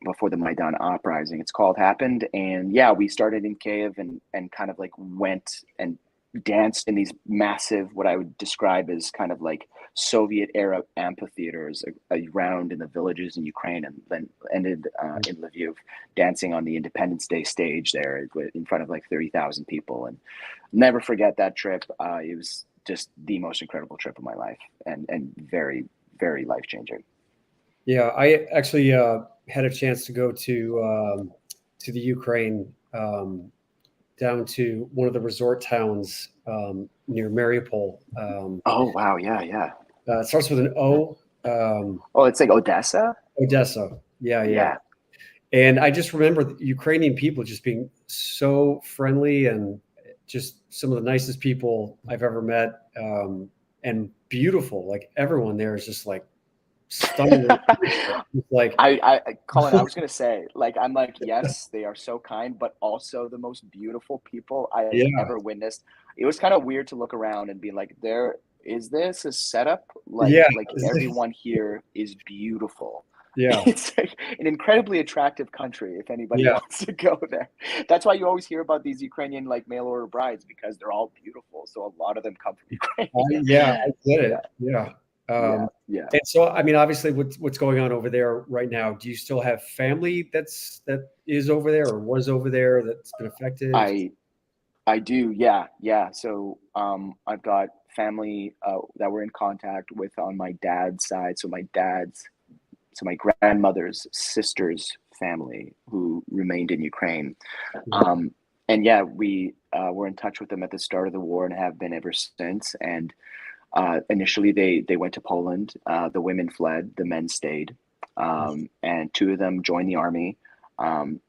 before the Maidan uprising, it's called, happened. And yeah, we started in Kiev, and kind of like went and danced in these massive, what I would describe as kind of like Soviet era amphitheaters around in the villages in Ukraine, and then ended in Lviv, dancing on the Independence Day stage there in front of like 30,000 people. And never forget that trip. It was just the most incredible trip of my life, and very, very life changing. Yeah, I actually had a chance to go to the Ukraine, down to one of the resort towns near Mariupol. Oh wow, yeah. It starts with an O. Oh, it's like Odessa. Odessa. Yeah, yeah. Yeah. And I just remember the Ukrainian people just being so friendly, and just some of the nicest people I've ever met, and beautiful. Like, everyone there is just like stunning. Like, Colin, I was gonna say, like, I'm like, yes, they are so kind, but also the most beautiful people I have yeah, ever witnessed. It was kind of weird to look around and be like, is this a setup? yeah, Like everyone here is beautiful. yeah, It's like an incredibly attractive country if anybody yeah. wants to go there. That's why you always hear about these Ukrainian like mail order brides, because they're all beautiful. So a lot of them come from Ukraine. Yeah, I get Yeah, it. Yeah. yeah, yeah. And so, I mean, obviously, what's going on over there right now? Do you still have family that is over there, or was over there, that's been affected? I I do, yeah, yeah. So I've got family that we're in contact with on my dad's side. So my grandmother's sister's family who remained in Ukraine. Mhm. Um, and yeah, we were in touch with them at the start of the war and have been ever since. And initially, they went to Poland. The women fled, the men stayed, and two of them joined the army. Um,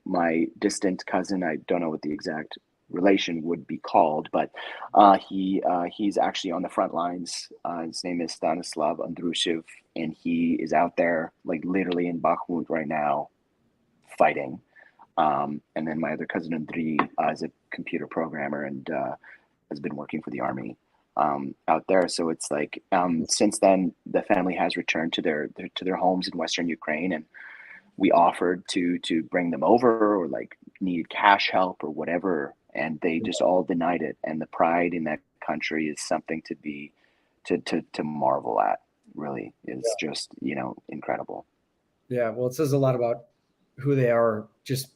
my distant cousin, I don't know what the exact relation would be called, but he's actually on the front lines. His name is Stanislav Andrushev, and he is out there, like, literally in Bakhmut right now, fighting. And then my other cousin Andriy is a computer programmer, and has been working for the army out there. So it's like, since then, the family has returned to their homes in Western Ukraine, and we offered to bring them over, or like needed cash help or whatever, and they just all denied it. And the pride in that country is something to marvel at. Really is just incredible. Yeah, well, it says a lot about who they are, just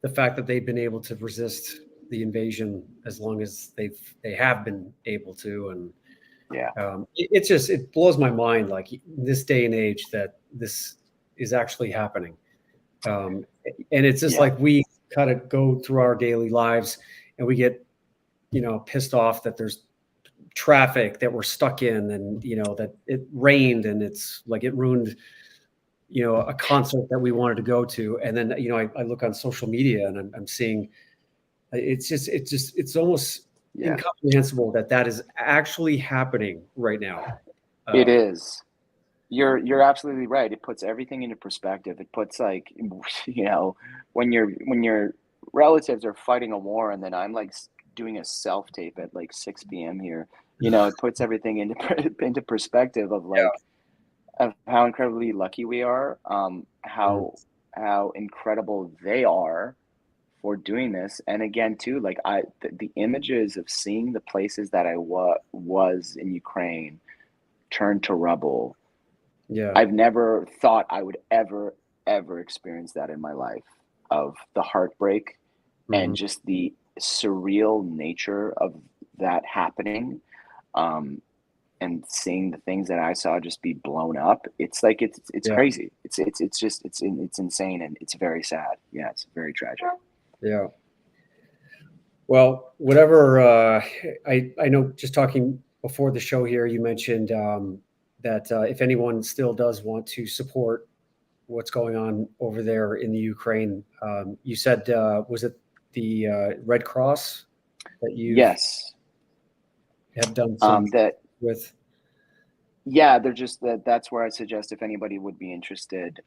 the fact that they've been able to resist the invasion as long as they have been able to, and Yeah. it blows my mind, like in this day and age, that this is actually happening. Um, and it's just Yeah. like we kind of go through our daily lives and we get, pissed off that there's traffic that we're stuck in, and that it rained and it's like it ruined a concert that we wanted to go to. And then I look on social media and I'm seeing it's almost Yeah. incomprehensible that that is actually happening right now. It um, is. You're absolutely right. It puts everything into perspective. It puts like, when your relatives are fighting a war, and then I'm like doing a self tape at like 6 p.m. here. It puts everything into into perspective of yeah. like of how incredibly lucky we are. Mhm. How incredible they are for doing this. And again, too, like the images of seeing the places that I was in Ukraine turned to rubble. Yeah. I've never thought I would ever experience that in my life, of the heartbreak and Mhm. just the surreal nature of that happening. Um, and seeing the things that I saw just be blown up, it's like it's Yeah. crazy. It's just it's insane, and it's very sad. Yeah, it's very tragic. Yeah. Well, whatever. I know. Just talking before the show here, you mentioned that if anyone still does want to support what's going on over there in the Ukraine, you said was it the Red Cross that you've Yes. have done some That with? Yeah, they're just that's where I suggest if anybody would be interested.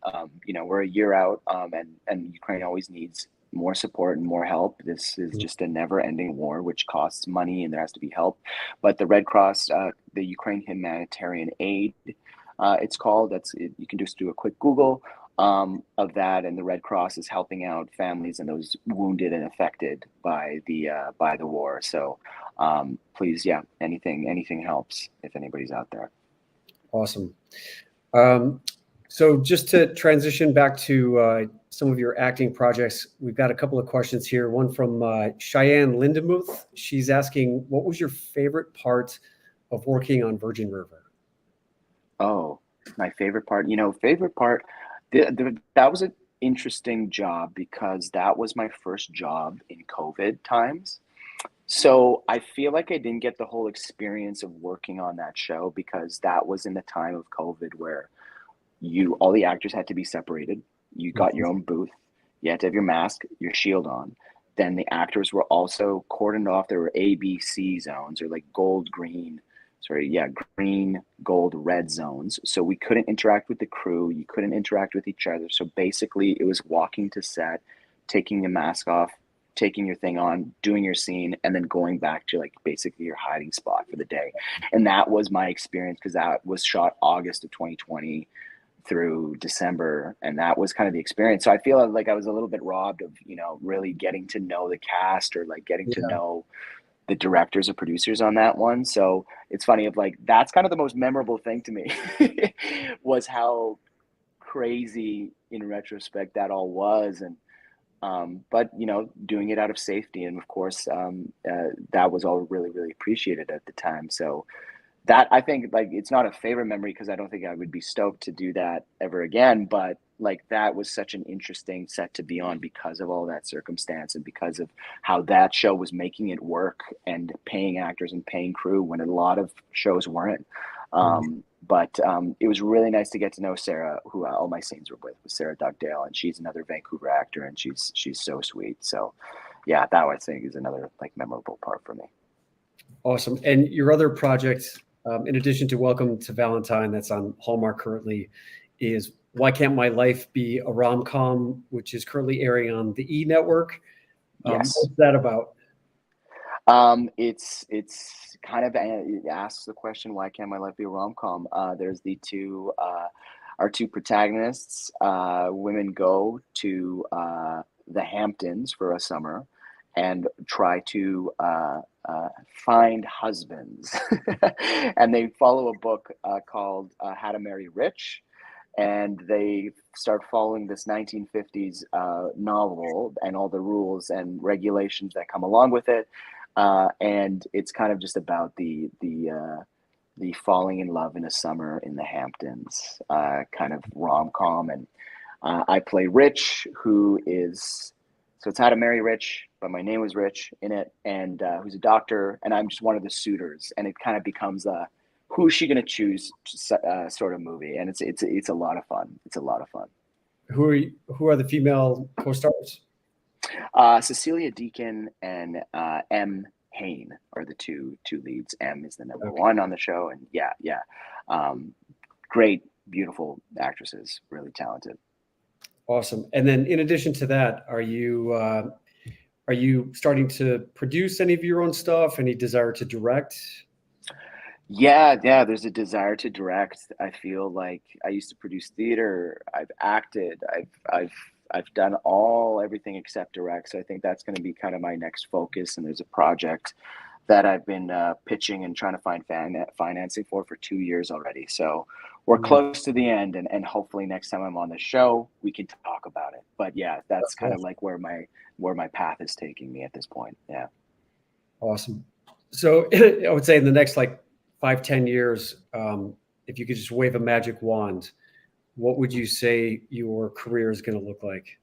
We're a year out, and Ukraine always needs more support and more help. This is just a never-ending war, which costs money, and there has to be help. But the Red Cross, the Ukraine Humanitarian Aid, it's called. You can just do a quick Google of that, and the Red Cross is helping out families and those wounded and affected by the war. So please, yeah, anything helps if anybody's out there. Awesome. Um, so just to transition back to some of your acting projects, we've got a couple of questions here. One from Cheyenne Lindemuth. She's asking, what was your favorite part of working on Virgin River? Oh, my favorite part. Favorite part. That was an interesting job because that was my first job in COVID times. So I feel like I didn't get the whole experience of working on that show because that was in the time of COVID where all the actors had to be separated. You got your own booth. You had to have your mask, your shield on. Then the actors were also cordoned off. There were A, B, C zones, or like gold, green, sorry, yeah, green, gold, red zones. So we couldn't interact with the crew. You couldn't interact with each other. So basically, it was walking to set, taking your mask off, taking your thing on, doing your scene, and then going back to like basically your hiding spot for the day. And that was my experience because that was shot August of 2020 through December, and that was kind of the experience. So I feel like I was a little bit robbed of, really getting to know the cast or like getting to Yeah. know the directors or producers on that one. So it's funny of like that's kind of the most memorable thing to me was how crazy in retrospect that all was. And but doing it out of safety, and of course that was all really really appreciated at the time. So that I think like it's not a favorite memory because I don't think I would be stoked to do that ever again. But like that was such an interesting set to be on because of all that circumstance and because of how that show was making it work and paying actors and paying crew when a lot of shows weren't. But it was really nice to get to know Sarah, who all my scenes were with Sarah Dugdale, and she's another Vancouver actor, and she's so sweet. So yeah, that I think is another like memorable part for me. Awesome. And your other project, in addition to Welcome to Valentine, that's on Hallmark currently, is Why Can't My Life Be a Rom-Com, which is currently airing on the E Network. Yes. What's that about? It's kind of it asks the question, why can't my life be a rom-com? There's our two protagonists. Women go to the Hamptons for a summer and try to find husbands, and they follow a book called How to Marry Rich. and they start following this 1950s novel and all the rules and regulations that come along with it. And it's kind of just about the falling in love in a summer in the Hamptons, kind of rom-com. And I play Rich, who is, so it's How to Marry Rich, but my name was Rich in it, and who's a doctor, and I'm just one of the suitors, and it kind of becomes a who's she gonna choose sort of movie, and it's a lot of fun. It's a lot of fun. Who are the female co-stars? Cecilia Deakin and M. Hain are the two leads. M is the number one on the show, and yeah, great, beautiful actresses, really talented. Awesome. And then, in addition to that, are you starting to produce any of your own stuff? Any desire to direct? Yeah, there's a desire to direct. I feel like I used to produce theater. I've acted. I've done everything except direct. So I think that's going to be kind of my next focus. And there's a project that I've been pitching and trying to find financing for 2 years already. So we're close to the end, and hopefully next time I'm on the show, we can talk about it. But yeah, that's kind of like where my path is taking me at this point. Yeah. Awesome. So I would say in the next 5-10 years, if you could just wave a magic wand, what would you say your career is going to look like?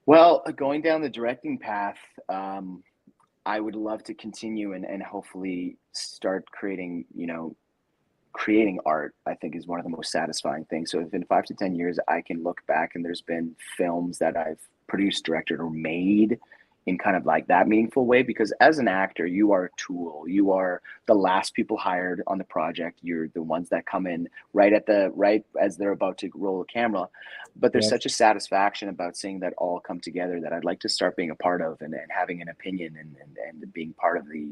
Well, going down the directing path, I would love to continue and hopefully start creating art. I think is one of the most satisfying things. So if in 5 to 10 years, I can look back and there's been films that I've produced, directed, or made in kind of like that meaningful way, because as an actor, you are a tool. You are the last people hired on the project. You're the ones that come in right as they're about to roll the camera. But there's such a satisfaction about seeing that all come together that I'd like to start being a part of and having an opinion and being part of the,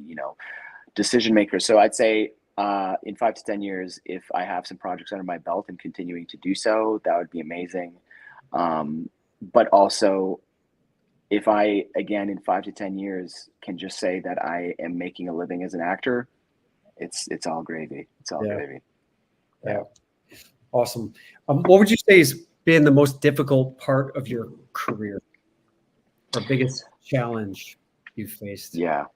decision maker. So I'd say in 5 to 10 years, if I have some projects under my belt and continuing to do so, that would be amazing. But also, if I, again, in 5 to 10 years can just say that I am making a living as an actor, it's all gravy. It's all gravy. Yeah. Awesome. What would you say has been the most difficult part of your career or biggest challenge you faced? Yeah.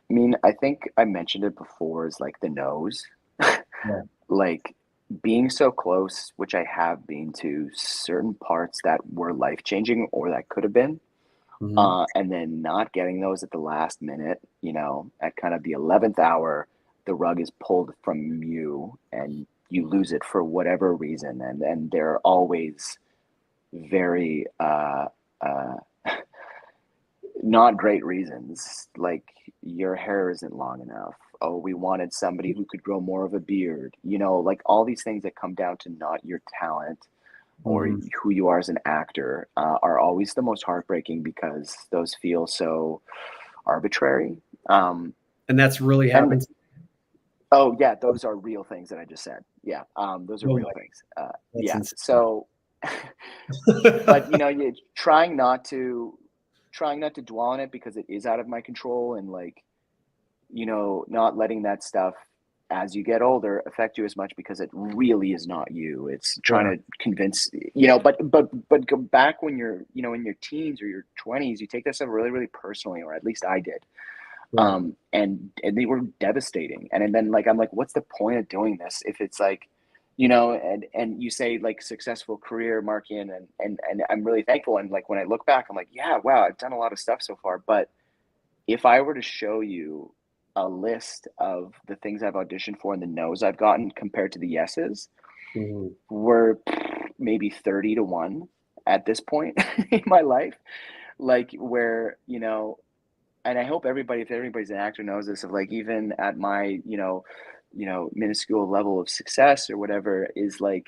I mean, I think I mentioned it before, is like the no's. Like being so close, which I have been, to certain parts that were life-changing or that could have been. And then not getting those at the last minute, at kind of the 11th hour, the rug is pulled from you and you lose it for whatever reason. And there are always very not great reasons, like your hair isn't long enough. Oh, we wanted somebody who could grow more of a beard, like all these things that come down to not your talent or who you are as an actor are always the most heartbreaking, because those feel so arbitrary. And that's really happened. Oh yeah, those are real things that I just said. Yeah, those are real things. Yeah. Insane. So, but you trying not to dwell on it, because it is out of my control, and not letting that stuff as you get older affect you as much, because it really is not you. It's trying to convince, but go back when you're, in your teens or your 20s, you take that stuff really, really personally, or at least I did. And they were devastating. And then I'm like, what's the point of doing this if it's and you say successful career, Markian, and I'm really thankful. And when I look back, I'm like, yeah, wow, I've done a lot of stuff so far. But if I were to show you a list of the things I've auditioned for and the no's I've gotten compared to the yeses, we're maybe 30 to 1 at this point in my life. Where, and I hope if everybody's an actor knows this, of even at my, minuscule level of success or whatever, is the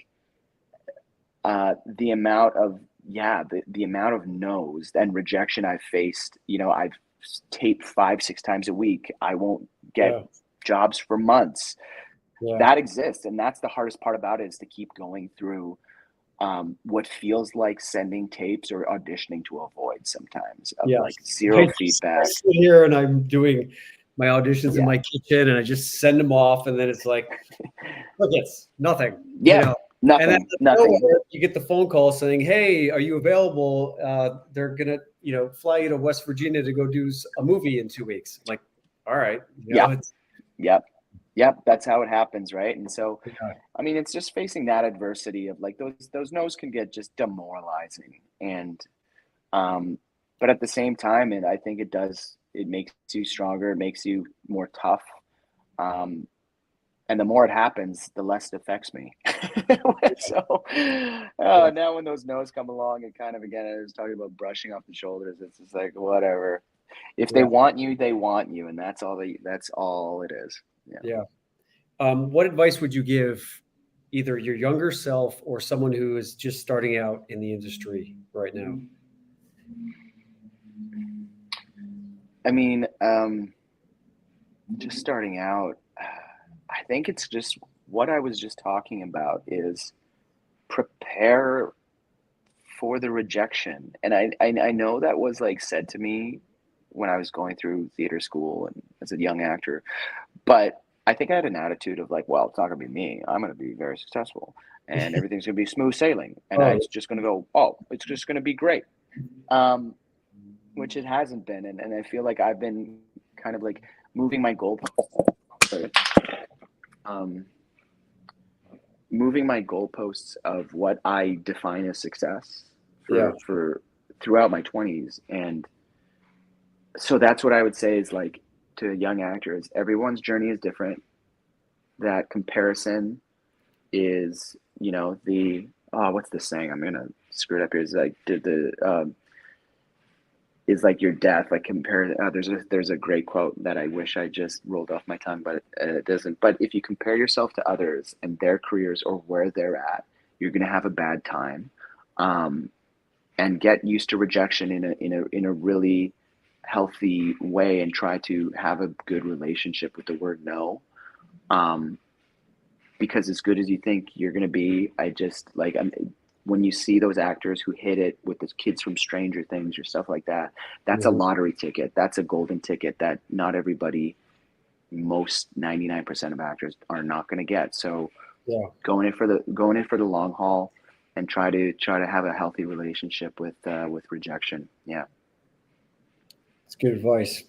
amount of, the amount of no's and rejection I've faced. I've taped 5-6 times a week. I won't get jobs for months. That exists. And that's the hardest part about it, is to keep going through what feels like sending tapes or auditioning to a void sometimes, of zero feedback. I sit here and I'm doing my auditions in my kitchen, and I just send them off, and then it's like, look, it's nothing. And then Nothing, nothing. you get the phone call saying, "Hey, are you available? They're gonna, fly you to West Virginia to go do a movie in 2 weeks." I'm like, all right, Yeah. it's Yep. That's how it happens, right? And so, yeah, I mean, it's just facing that adversity of like those no's can get just demoralizing, and but at the same time, and I think it makes you stronger, it makes you more tough. Um, and the more it happens, the less it affects me. So yeah, now when those no's come along, and kind of again, I was talking about brushing off the shoulders. It's just like whatever. If they yeah, want you, they want you, and that's all it is. Yeah. yeah. What advice would you give either your younger self or someone who is just starting out in the industry right now? I mean, just starting out, I think it's just what I was just talking about is prepare for the rejection. And I know that was like said to me when I was going through theater school and as a young actor, but I think I had an attitude of like, well, it's not gonna be me. I'm gonna be very successful and everything's gonna be smooth sailing. And Oh, it's just gonna go, oh, it's just gonna be great. Um, which it hasn't been. And I feel like I've been kind of like moving my goalposts. Um, moving my goalposts of what I define as success yeah, for throughout my 20s. And so that's what I would say is like to young actors, everyone's journey is different. That comparison is, the what's the saying? I'm gonna screw it up here. Is like is like your death. Like compare. There's a great quote that I wish I just rolled off my tongue, but it doesn't. But if you compare yourself to others and their careers or where they're at, you're gonna have a bad time, and get used to rejection in a really healthy way, and try to have a good relationship with the word no. Um, because as good as you think you're gonna be, I just like when you see those actors who hit it with the kids from Stranger Things or stuff like that, that's a mhm, lottery ticket. That's a golden ticket that not everybody, most 99% of actors are not going to get. So yeah. going in for the long haul, and try to have a healthy relationship with rejection. Yeah. It's good advice.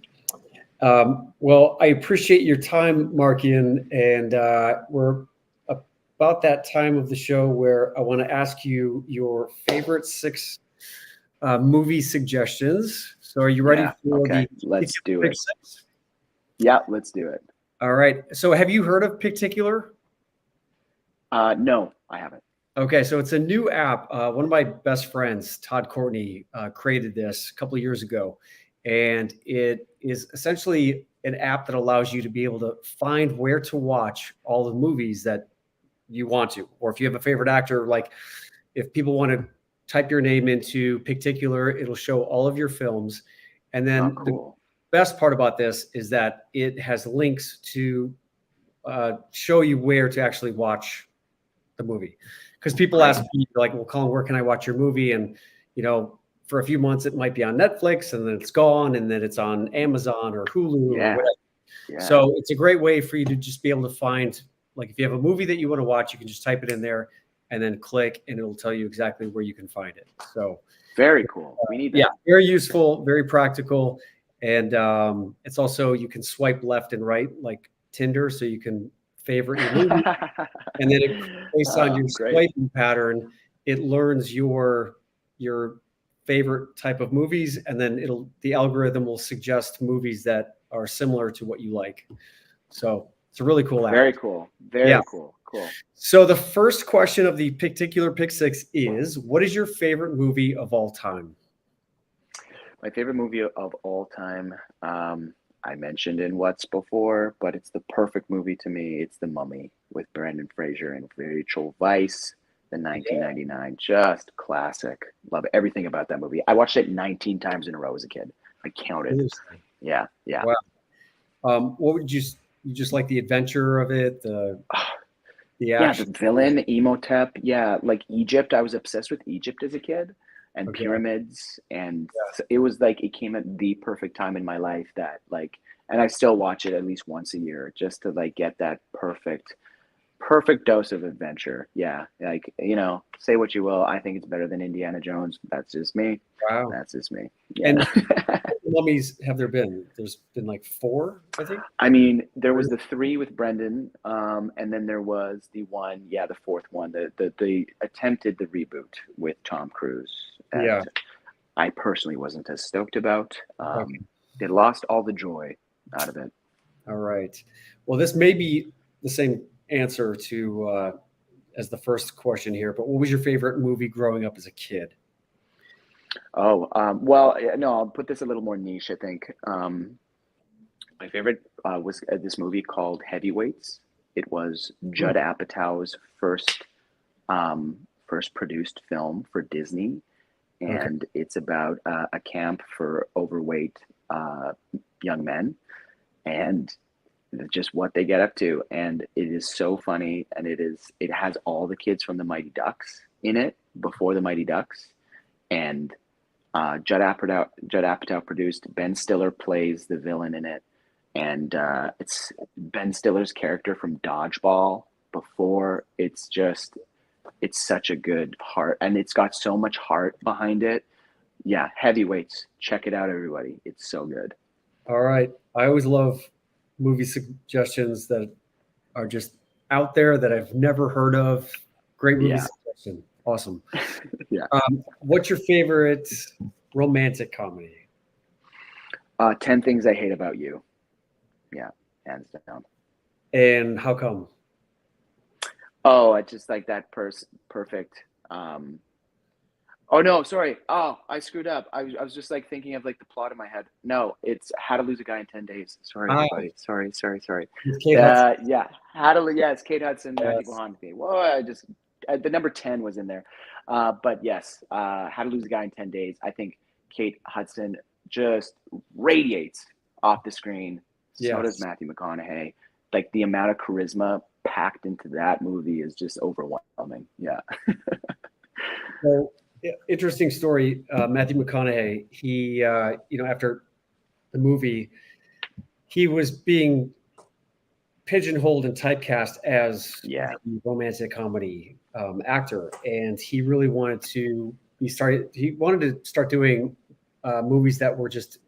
Well, I appreciate your time, Markian, and we're about that time of the show where I want to ask you your favorite 6 movie suggestions. So, are you ready Yeah. for Okay. the Let's do Pick it. Six? Yeah. Let's do it. All right. So, have you heard of Picticular? No, I haven't. Okay, so it's a new app. One of my best friends, Todd Courtney, created this a couple of years ago, and it is essentially an app that allows you to be able to find where to watch all the movies that you want to, or if you have a favorite actor, like if people want to type your name into Picticular, it'll show all of your films, and Oh, then the cool. best part about this is that it has links to show you where to actually watch the movie. Because people ask Great. me, like, well, Colin, where can I watch your movie? And, for a few months, it might be on Netflix and then it's gone and then it's on Amazon or Hulu or Yeah. whatever. Yeah. So it's a great way for you to just be able to find, like, if you have a movie that you want to watch, you can just type it in there and then click and it'll tell you exactly where you can find it. So, Very cool. We need yeah, that. very useful, very practical. And it's also, you can swipe left and right like Tinder. So you can favorite your movie. And then based on Oh, your great. swiping pattern, it learns your favorite type of movies, and then the algorithm will suggest movies that are similar to what you like. So it's a really cool app. Very cool. Yeah. Very cool. Cool. So the first question of the Picticular Pick Six is, what is your favorite movie of all time? My favorite movie of all time, I mentioned in What's Before, but it's the perfect movie to me. It's The Mummy with Brendan Fraser and Rachel Weisz, the 1999. Just classic. Love everything about that movie. I watched it 19 times in a row as a kid. I counted. Seriously. Yeah, yeah. Wow. What would you just like the adventure of it, the Yeah, the action? villain, Emotep. Yeah, like Egypt. I was obsessed with Egypt as a kid and Okay. pyramids. And Yeah. it was like it came at the perfect time in my life that like, and I still watch it at least once a year just to like get that perfect perfect dose of adventure. Yeah, like, say what you will, I think it's better than Indiana Jones. That's just me. Wow. That's just me. And Yeah. how many mummies have there been? There's been like 4, I think. I mean, there was the 3 with Brendan, and then there was the one, the fourth one, the attempted the reboot with Tom Cruise that Yeah. I personally wasn't as stoked about. Okay. They lost all the joy out of it. All right. Well, this may be the same answer to as the first question here, but what was your favorite movie growing up as a kid? Oh, well, no, I'll put this a little more niche, I think. My favorite was this movie called Heavyweights. It was Hmm. Judd Apatow's first produced film for Disney, Okay. and it's about a camp for overweight young men, and just what they get up to. And it is so funny, and it has all the kids from the Mighty Ducks in it before the Mighty Ducks, and Judd Apatow produced. Ben Stiller plays the villain in it, and it's Ben Stiller's character from Dodgeball before. It's such a good heart, and it's got so much heart behind it. Yeah, Heavyweights. Check it out, everybody. It's so good. All right. I always love movie suggestions that are just out there that I've never heard of. Great movie Yeah, suggestion. Awesome. yeah. What's your favorite romantic comedy? 10 Things I Hate About You. Yeah, hands down. And how come? Oh, I just like that perfect. Oh no, sorry. Oh, I screwed up. I was just like thinking of like the plot in my head. No, it's How to Lose a Guy in 10 Days. Sorry, Ah, everybody. Sorry. with Kate Hudson. Yeah, yeah, it's Kate Hudson, Matthew Yes. McConaughey. Whoa, the number 10 was in there. But yes, How to Lose a Guy in 10 Days. I think Kate Hudson just radiates off the screen. So does Yes. Matthew McConaughey. Like the amount of charisma packed into that movie is just overwhelming. Yeah. So, interesting story. Matthew McConaughey, he, after the movie, he was being pigeonholed and typecast as Yeah. the romantic comedy actor, and he really wanted to. He wanted to start doing movies that were just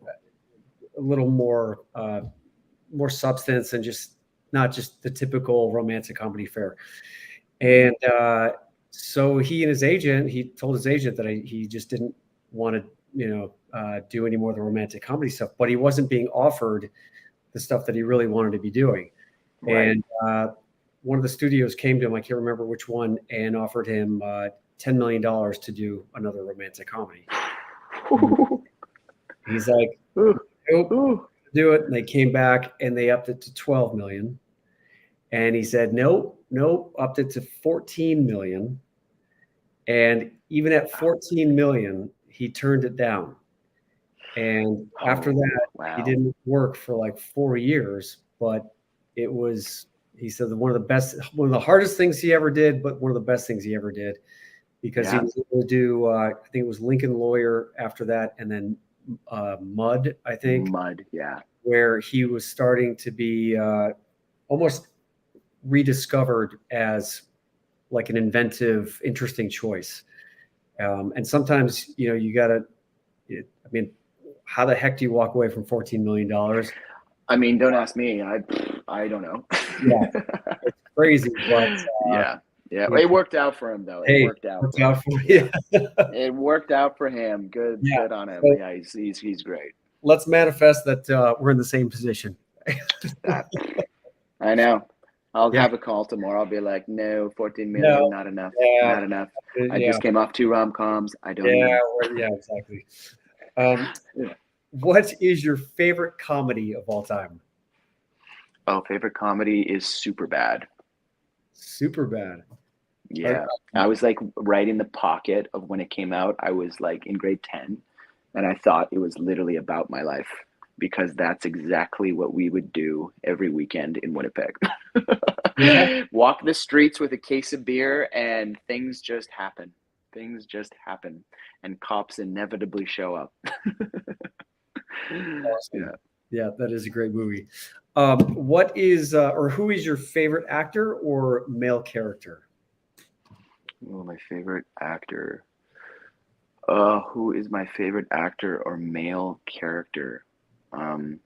a little more substance and just not just the typical romantic comedy fare. And so he told his agent that he just didn't want to, do any more of the romantic comedy stuff, but he wasn't being offered the stuff that he really wanted to be doing. Right. And one of the studios came to him, I can't remember which one, and offered him $10 million to do another romantic comedy. He's like, Ooh, nope, ooh. do it. And they came back and they upped it to 12 million. And he said, nope, upped it to 14 million. And even at 14 million, he turned it down. And after Oh, that, he wow. didn't work for like 4 years, but it was, he said, one of the hardest things he ever did, but one of the best things he ever did, because he Yeah. was able to do, I think it was Lincoln Lawyer after that, and then Mud, I think, Mud. Yeah. where he was starting to be almost rediscovered as like an inventive, interesting choice. And sometimes, you got to, I mean, how the heck do you walk away from $14 million? I mean, don't ask me. I don't know. Yeah, it's crazy, but Yeah. Yeah. you It know, worked out for him though. It hey, worked out worked for him. out for Yeah. you. It worked out for him. Yeah. Good on him. So Yeah, he's great. let's manifest that we're in the same position. That I know. I'll Yeah. have a call tomorrow. I'll be like, no, 14 million, No. not enough. Yeah. Not enough. I Yeah. just came off 2 rom-coms. I don't Yeah. even. Yeah. Exactly. Um, what is your favorite comedy of all time? Oh, favorite comedy is Super Bad. Super bad. Yeah. I was like right in the pocket of when it came out. I was like in grade 10, and I thought it was literally about my life because that's exactly what we would do every weekend in Winnipeg. Yeah. Walk the streets with a case of beer, and things just happen. Things just happen, and cops inevitably show up. Awesome. Yeah. Yeah, that is a great movie. What is or who is your favorite actor or male character? Oh, my favorite actor. Who is my favorite actor or male character? Um,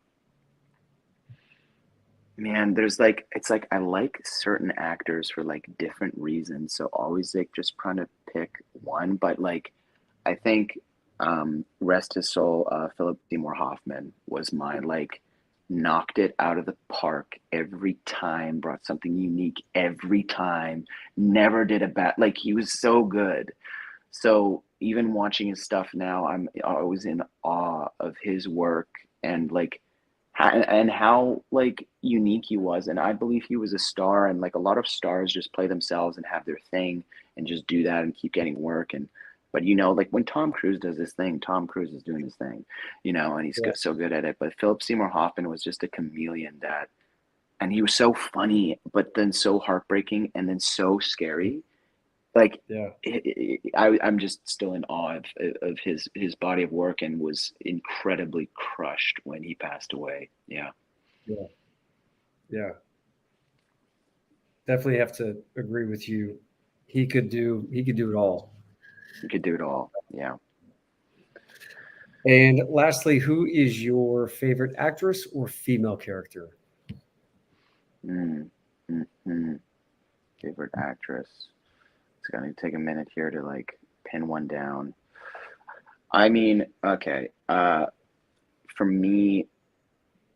Man, there's like it's like I like certain actors for like different reasons. So always like just trying to pick one, but like I think rest his soul, Philip Seymour Hoffman was my like knocked it out of the park every time, brought something unique every time, never did a bad like he was so good. So even watching his stuff now, I'm always in awe of his work and like and how like unique he was. And I believe he was a star, and like a lot of stars just play themselves and have their thing and just do that and keep getting work. And but you know, like when Tom Cruise does his thing, Tom Cruise is doing his thing, you know, and he's Yeah, so good at it. But Philip Seymour Hoffman was just a chameleon that, and he was so funny, but then so heartbreaking and then so scary like yeah, I'm just still in awe of his body of work and was incredibly crushed when he passed away. Yeah, yeah, yeah. Definitely have to agree with you. He could do it all. he could do it all. Yeah. And lastly, who is your favorite actress or female character? Mm, mm. Favorite actress. It's gonna take a minute here to like pin one down. I mean, okay. For me,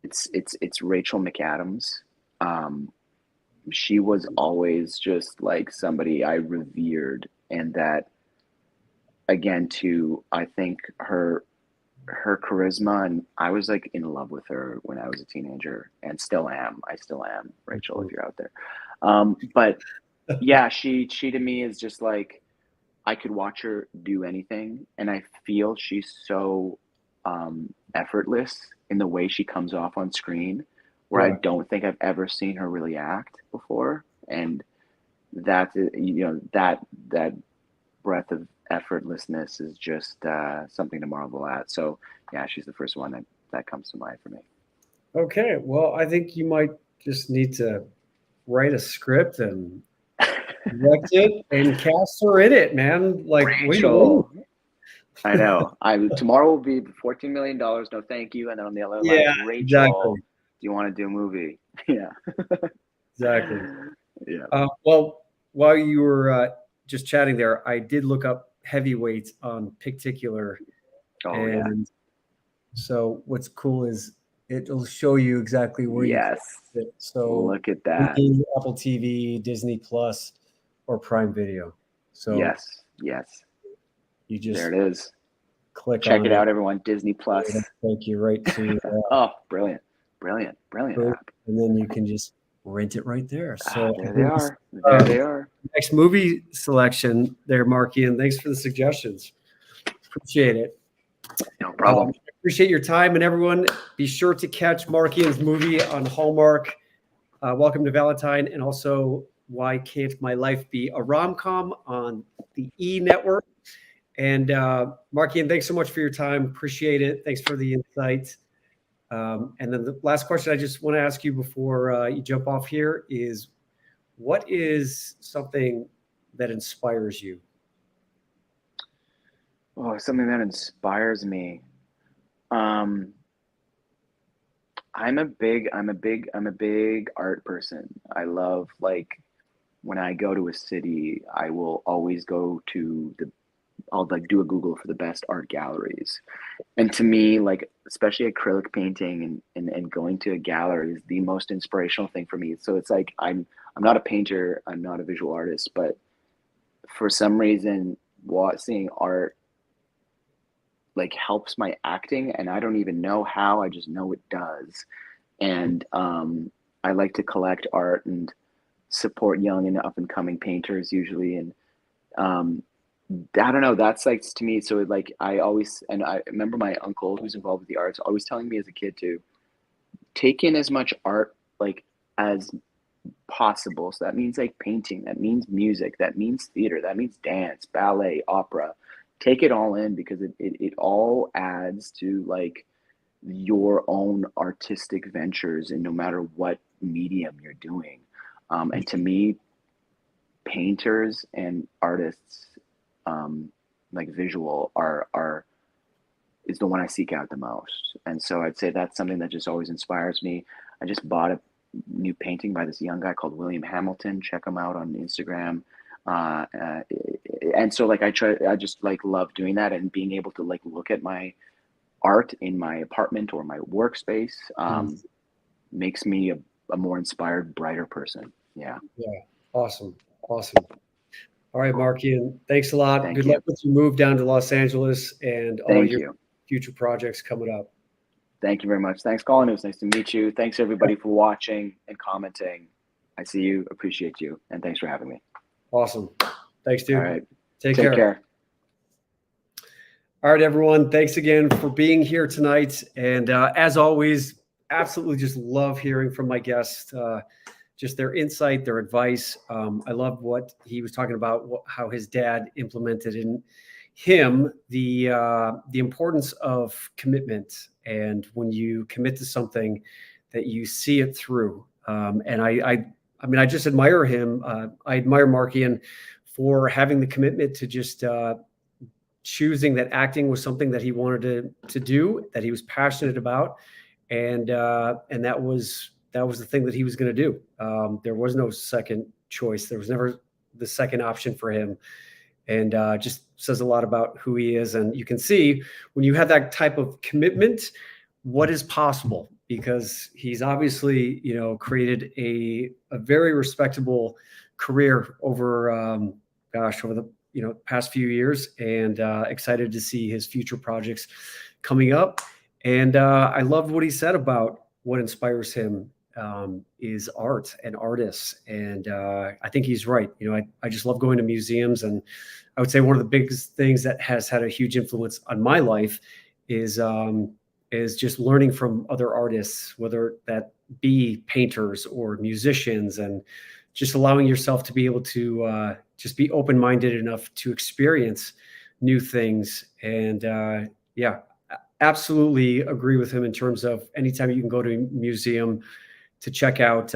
it's Rachel McAdams. Um, she was always just like somebody I revered, and that again too, I think her charisma, and I was like in love with her when I was a teenager and still am. I still am, Rachel, if you're out there. But yeah, she to me is just like I could watch her do anything, and I feel she's so effortless in the way she comes off on screen, where I Yeah, don't think I've ever seen her really act before. And that you know that breadth of effortlessness is just something to marvel at. So yeah, she's the first one that comes to mind for me. okay. Well, I think you might just need to write a script and direct it and cast her in it, man. Like, what are you Rachel, waiting? I know. I tomorrow will be $14 million. No, thank you. And then on the other line Yeah, is Rachel. exactly, Do you want to do a movie? Yeah, exactly. yeah. Well, while you were just chatting there, I did look up heavyweights on Picticular, Oh yeah. and so what's cool is it'll show you exactly where you can Yes. watch it. So Look at that. Hulu, Apple TV, Disney Plus, or Prime Video. So Yes. Yes. you There just it is. click Check on it it, out, everyone. Disney and Plus. it'll take you right to Oh, brilliant. Brilliant. Brilliant boom, app. and then you can just rent it right there. Ah, So I there they think this are. There they are. next movie selection there, Markian. Thanks for the suggestions. Appreciate it. No problem. Appreciate your time, and everyone, be sure to catch Markian's movie on Hallmark. Welcome to Valentine, and also Why Can't My Life Be a Rom-Com on the E Network. And Markian, thanks so much for your time. Appreciate it. Thanks for the insight. And then the last question I just want to ask you before you jump off here is, what is something that inspires you? Oh, something that inspires me. Um, I'm a big art person. I love like when I go to a city, I will always go to I'll like do a Google for the best art galleries. And to me, like especially acrylic painting and going to a gallery is the most inspirational thing for me. So it's like I'm not a painter, I'm not a visual artist, but for some reason, seeing art like helps my acting, and I don't even know how. I just know it does. And I like to collect art and support young and up and coming painters usually. And um, I don't know. That's like to me. So like I always, and I remember my uncle who's involved with the arts always telling me as a kid to take in as much art like as possible. So that means like painting, that means music, that means theater, that means dance, ballet, opera. Take it all in because it all adds to like your own artistic ventures, and no matter what medium you're doing. And to me, painters and artists, like visual, are is the one I seek out the most. And so I'd say that's something that just always inspires me. I just bought a new painting by this young guy called William Hamilton. Check him out on Instagram. Uh, uh, and so like I just like love doing that, and being able to like look at my art in my apartment or my workspace makes me a more inspired, brighter person. Yeah. Yeah. Awesome. Awesome. All right, Markian, thanks a lot. Thank Good you. luck with your move down to Los Angeles and all Thank your you. future projects coming up. Thank you very much. Thanks, Colin. It was nice to meet you. Thanks everybody for watching and commenting. I see you, appreciate you, and thanks for having me. Awesome. Thanks, dude. All right. Take Take care. care. All right, everyone. Thanks again for being here tonight. And as always, absolutely just love hearing from my guests, just their insight, their advice. I love what he was talking about, how his dad implemented in him the importance of commitment. And when you commit to something, that you see it through. And I mean, I just admire him. I admire Markian for having the commitment to just choosing that acting was something that he wanted to do, that he was passionate about, and that was the thing that he was going to do. There was no second choice. There was never the second option for him, and just says a lot about who he is. And you can see when you have that type of commitment, what is possible, because he's obviously, created a very respectable career over, over the past few years, and excited to see his future projects coming up. And I loved what he said about what inspires him is art and artists. And I think he's right. I just love going to museums, and I would say one of the biggest things that has had a huge influence on my life is just learning from other artists, whether that be painters or musicians, and just allowing yourself to be able to just be open-minded enough to experience new things. And absolutely agree with him in terms of anytime you can go to a museum to check out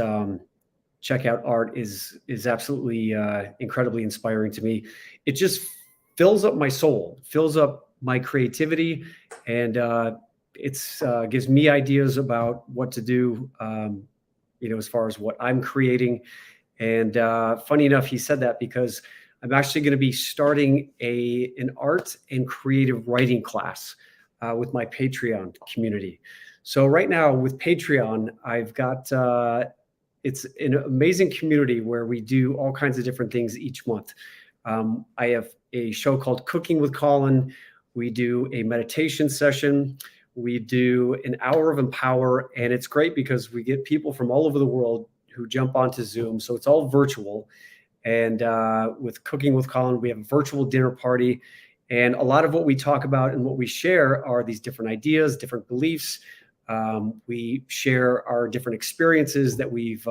art is absolutely incredibly inspiring to me. It just fills up my soul, fills up my creativity, and it's gives me ideas about what to do, as far as what I'm creating. And funny enough, he said that because I'm actually going to be starting an art and creative writing class with my Patreon community. So right now with Patreon, I've got it's an amazing community where we do all kinds of different things each month. I have a show called Cooking with Colin. We do a meditation session. We do an hour of Empower, and it's great because we get people from all over the world who jump onto Zoom. So it's all virtual. And with Cooking with Colin, we have a virtual dinner party. And a lot of what we talk about and what we share are these different ideas, different beliefs. We share our different experiences that we've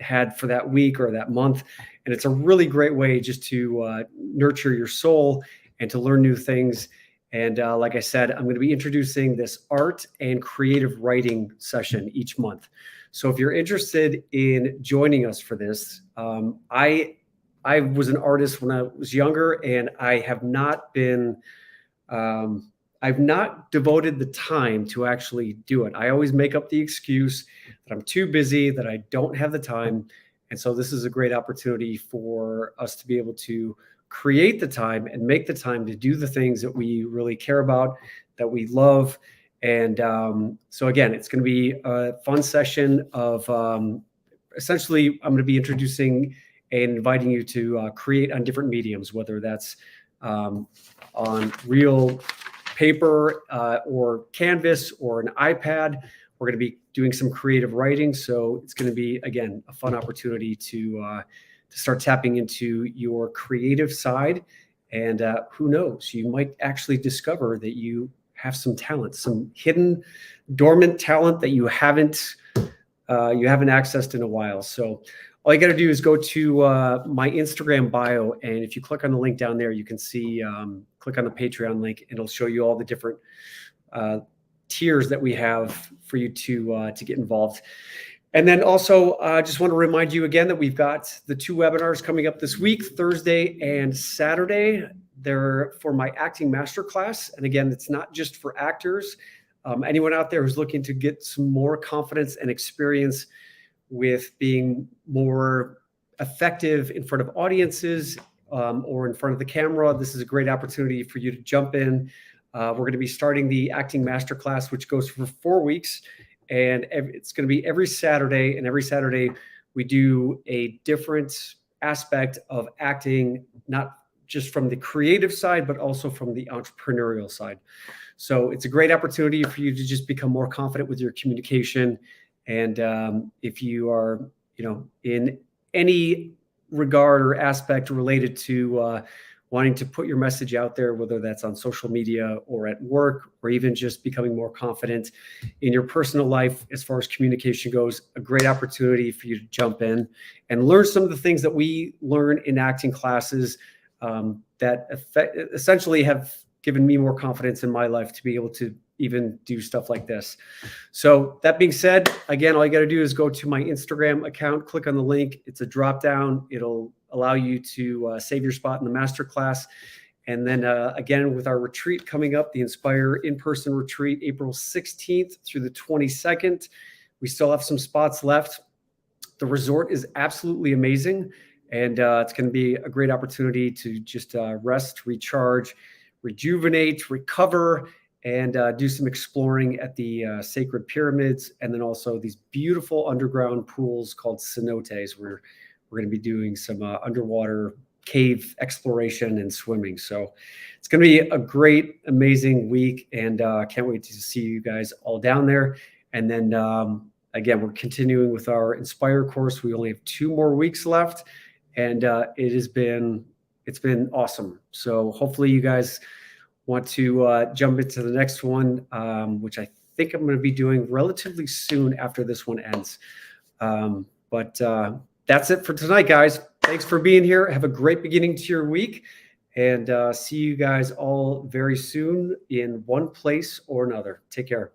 had for that week or that month. And it's a really great way just to nurture your soul and to learn new things. And like I said, I'm going to be introducing this art and creative writing session each month. So if you're interested in joining us for this, I was an artist when I was younger, and I have not been, I've not devoted the time to actually do it. I always make up the excuse that I'm too busy, that I don't have the time. And so this is a great opportunity for us to be able to create the time and make the time to do the things that we really care about, that we love. And so again, it's going to be a fun session of essentially, I'm going to be introducing and inviting you to create on different mediums, whether that's on real paper or canvas or an iPad. We're going to be doing some creative writing. So it's going to be, again, a fun opportunity to start tapping into your creative side. And who knows, you might actually discover that you have some talent, some hidden, dormant talent that you haven't accessed in a while. So all you got to do is go to my Instagram bio, and if you click on the link down there, you can see, click on the Patreon link, and it'll show you all the different tiers that we have for you to get involved. And then also, I just want to remind you again that we've got the 2 webinars coming up this week, Thursday and Saturday. They're for my acting masterclass. And again, it's not just for actors. Anyone out there who's looking to get some more confidence and experience with being more effective in front of audiences or in front of the camera, this is a great opportunity for you to jump in. We're going to be starting the acting masterclass, which goes for 4 weeks. And it's going to be every Saturday. And every Saturday, we do a different aspect of acting, not just from the creative side, but also from the entrepreneurial side. So it's a great opportunity for you to just become more confident with your communication. And if you are, in any regard or aspect related to wanting to put your message out there, whether that's on social media or at work, or even just becoming more confident in your personal life as far as communication goes, a great opportunity for you to jump in and learn some of the things that we learn in acting classes that essentially have given me more confidence in my life to be able to even do stuff like this. So that being said, again, all you got to do is go to my Instagram account, click on the link. It's a drop down. It'll allow you to save your spot in the masterclass. And then again, with our retreat coming up, the Inspire in-person retreat, April 16th through the 22nd, we still have some spots left. The resort is absolutely amazing. And it's going to be a great opportunity to just rest, recharge, rejuvenate, recover, and do some exploring at the sacred pyramids. And then also these beautiful underground pools called cenotes, where we're going to be doing some underwater cave exploration and swimming. So it's going to be a great, amazing week. And can't wait to see you guys all down there. And then again, we're continuing with our Inspire course. We only have 2 more weeks left. And it's been awesome. So hopefully you guys want to jump into the next one, which I think I'm going to be doing relatively soon after this one ends. But that's it for tonight, guys. Thanks for being here. Have a great beginning to your week, and see you guys all very soon in one place or another. Take care.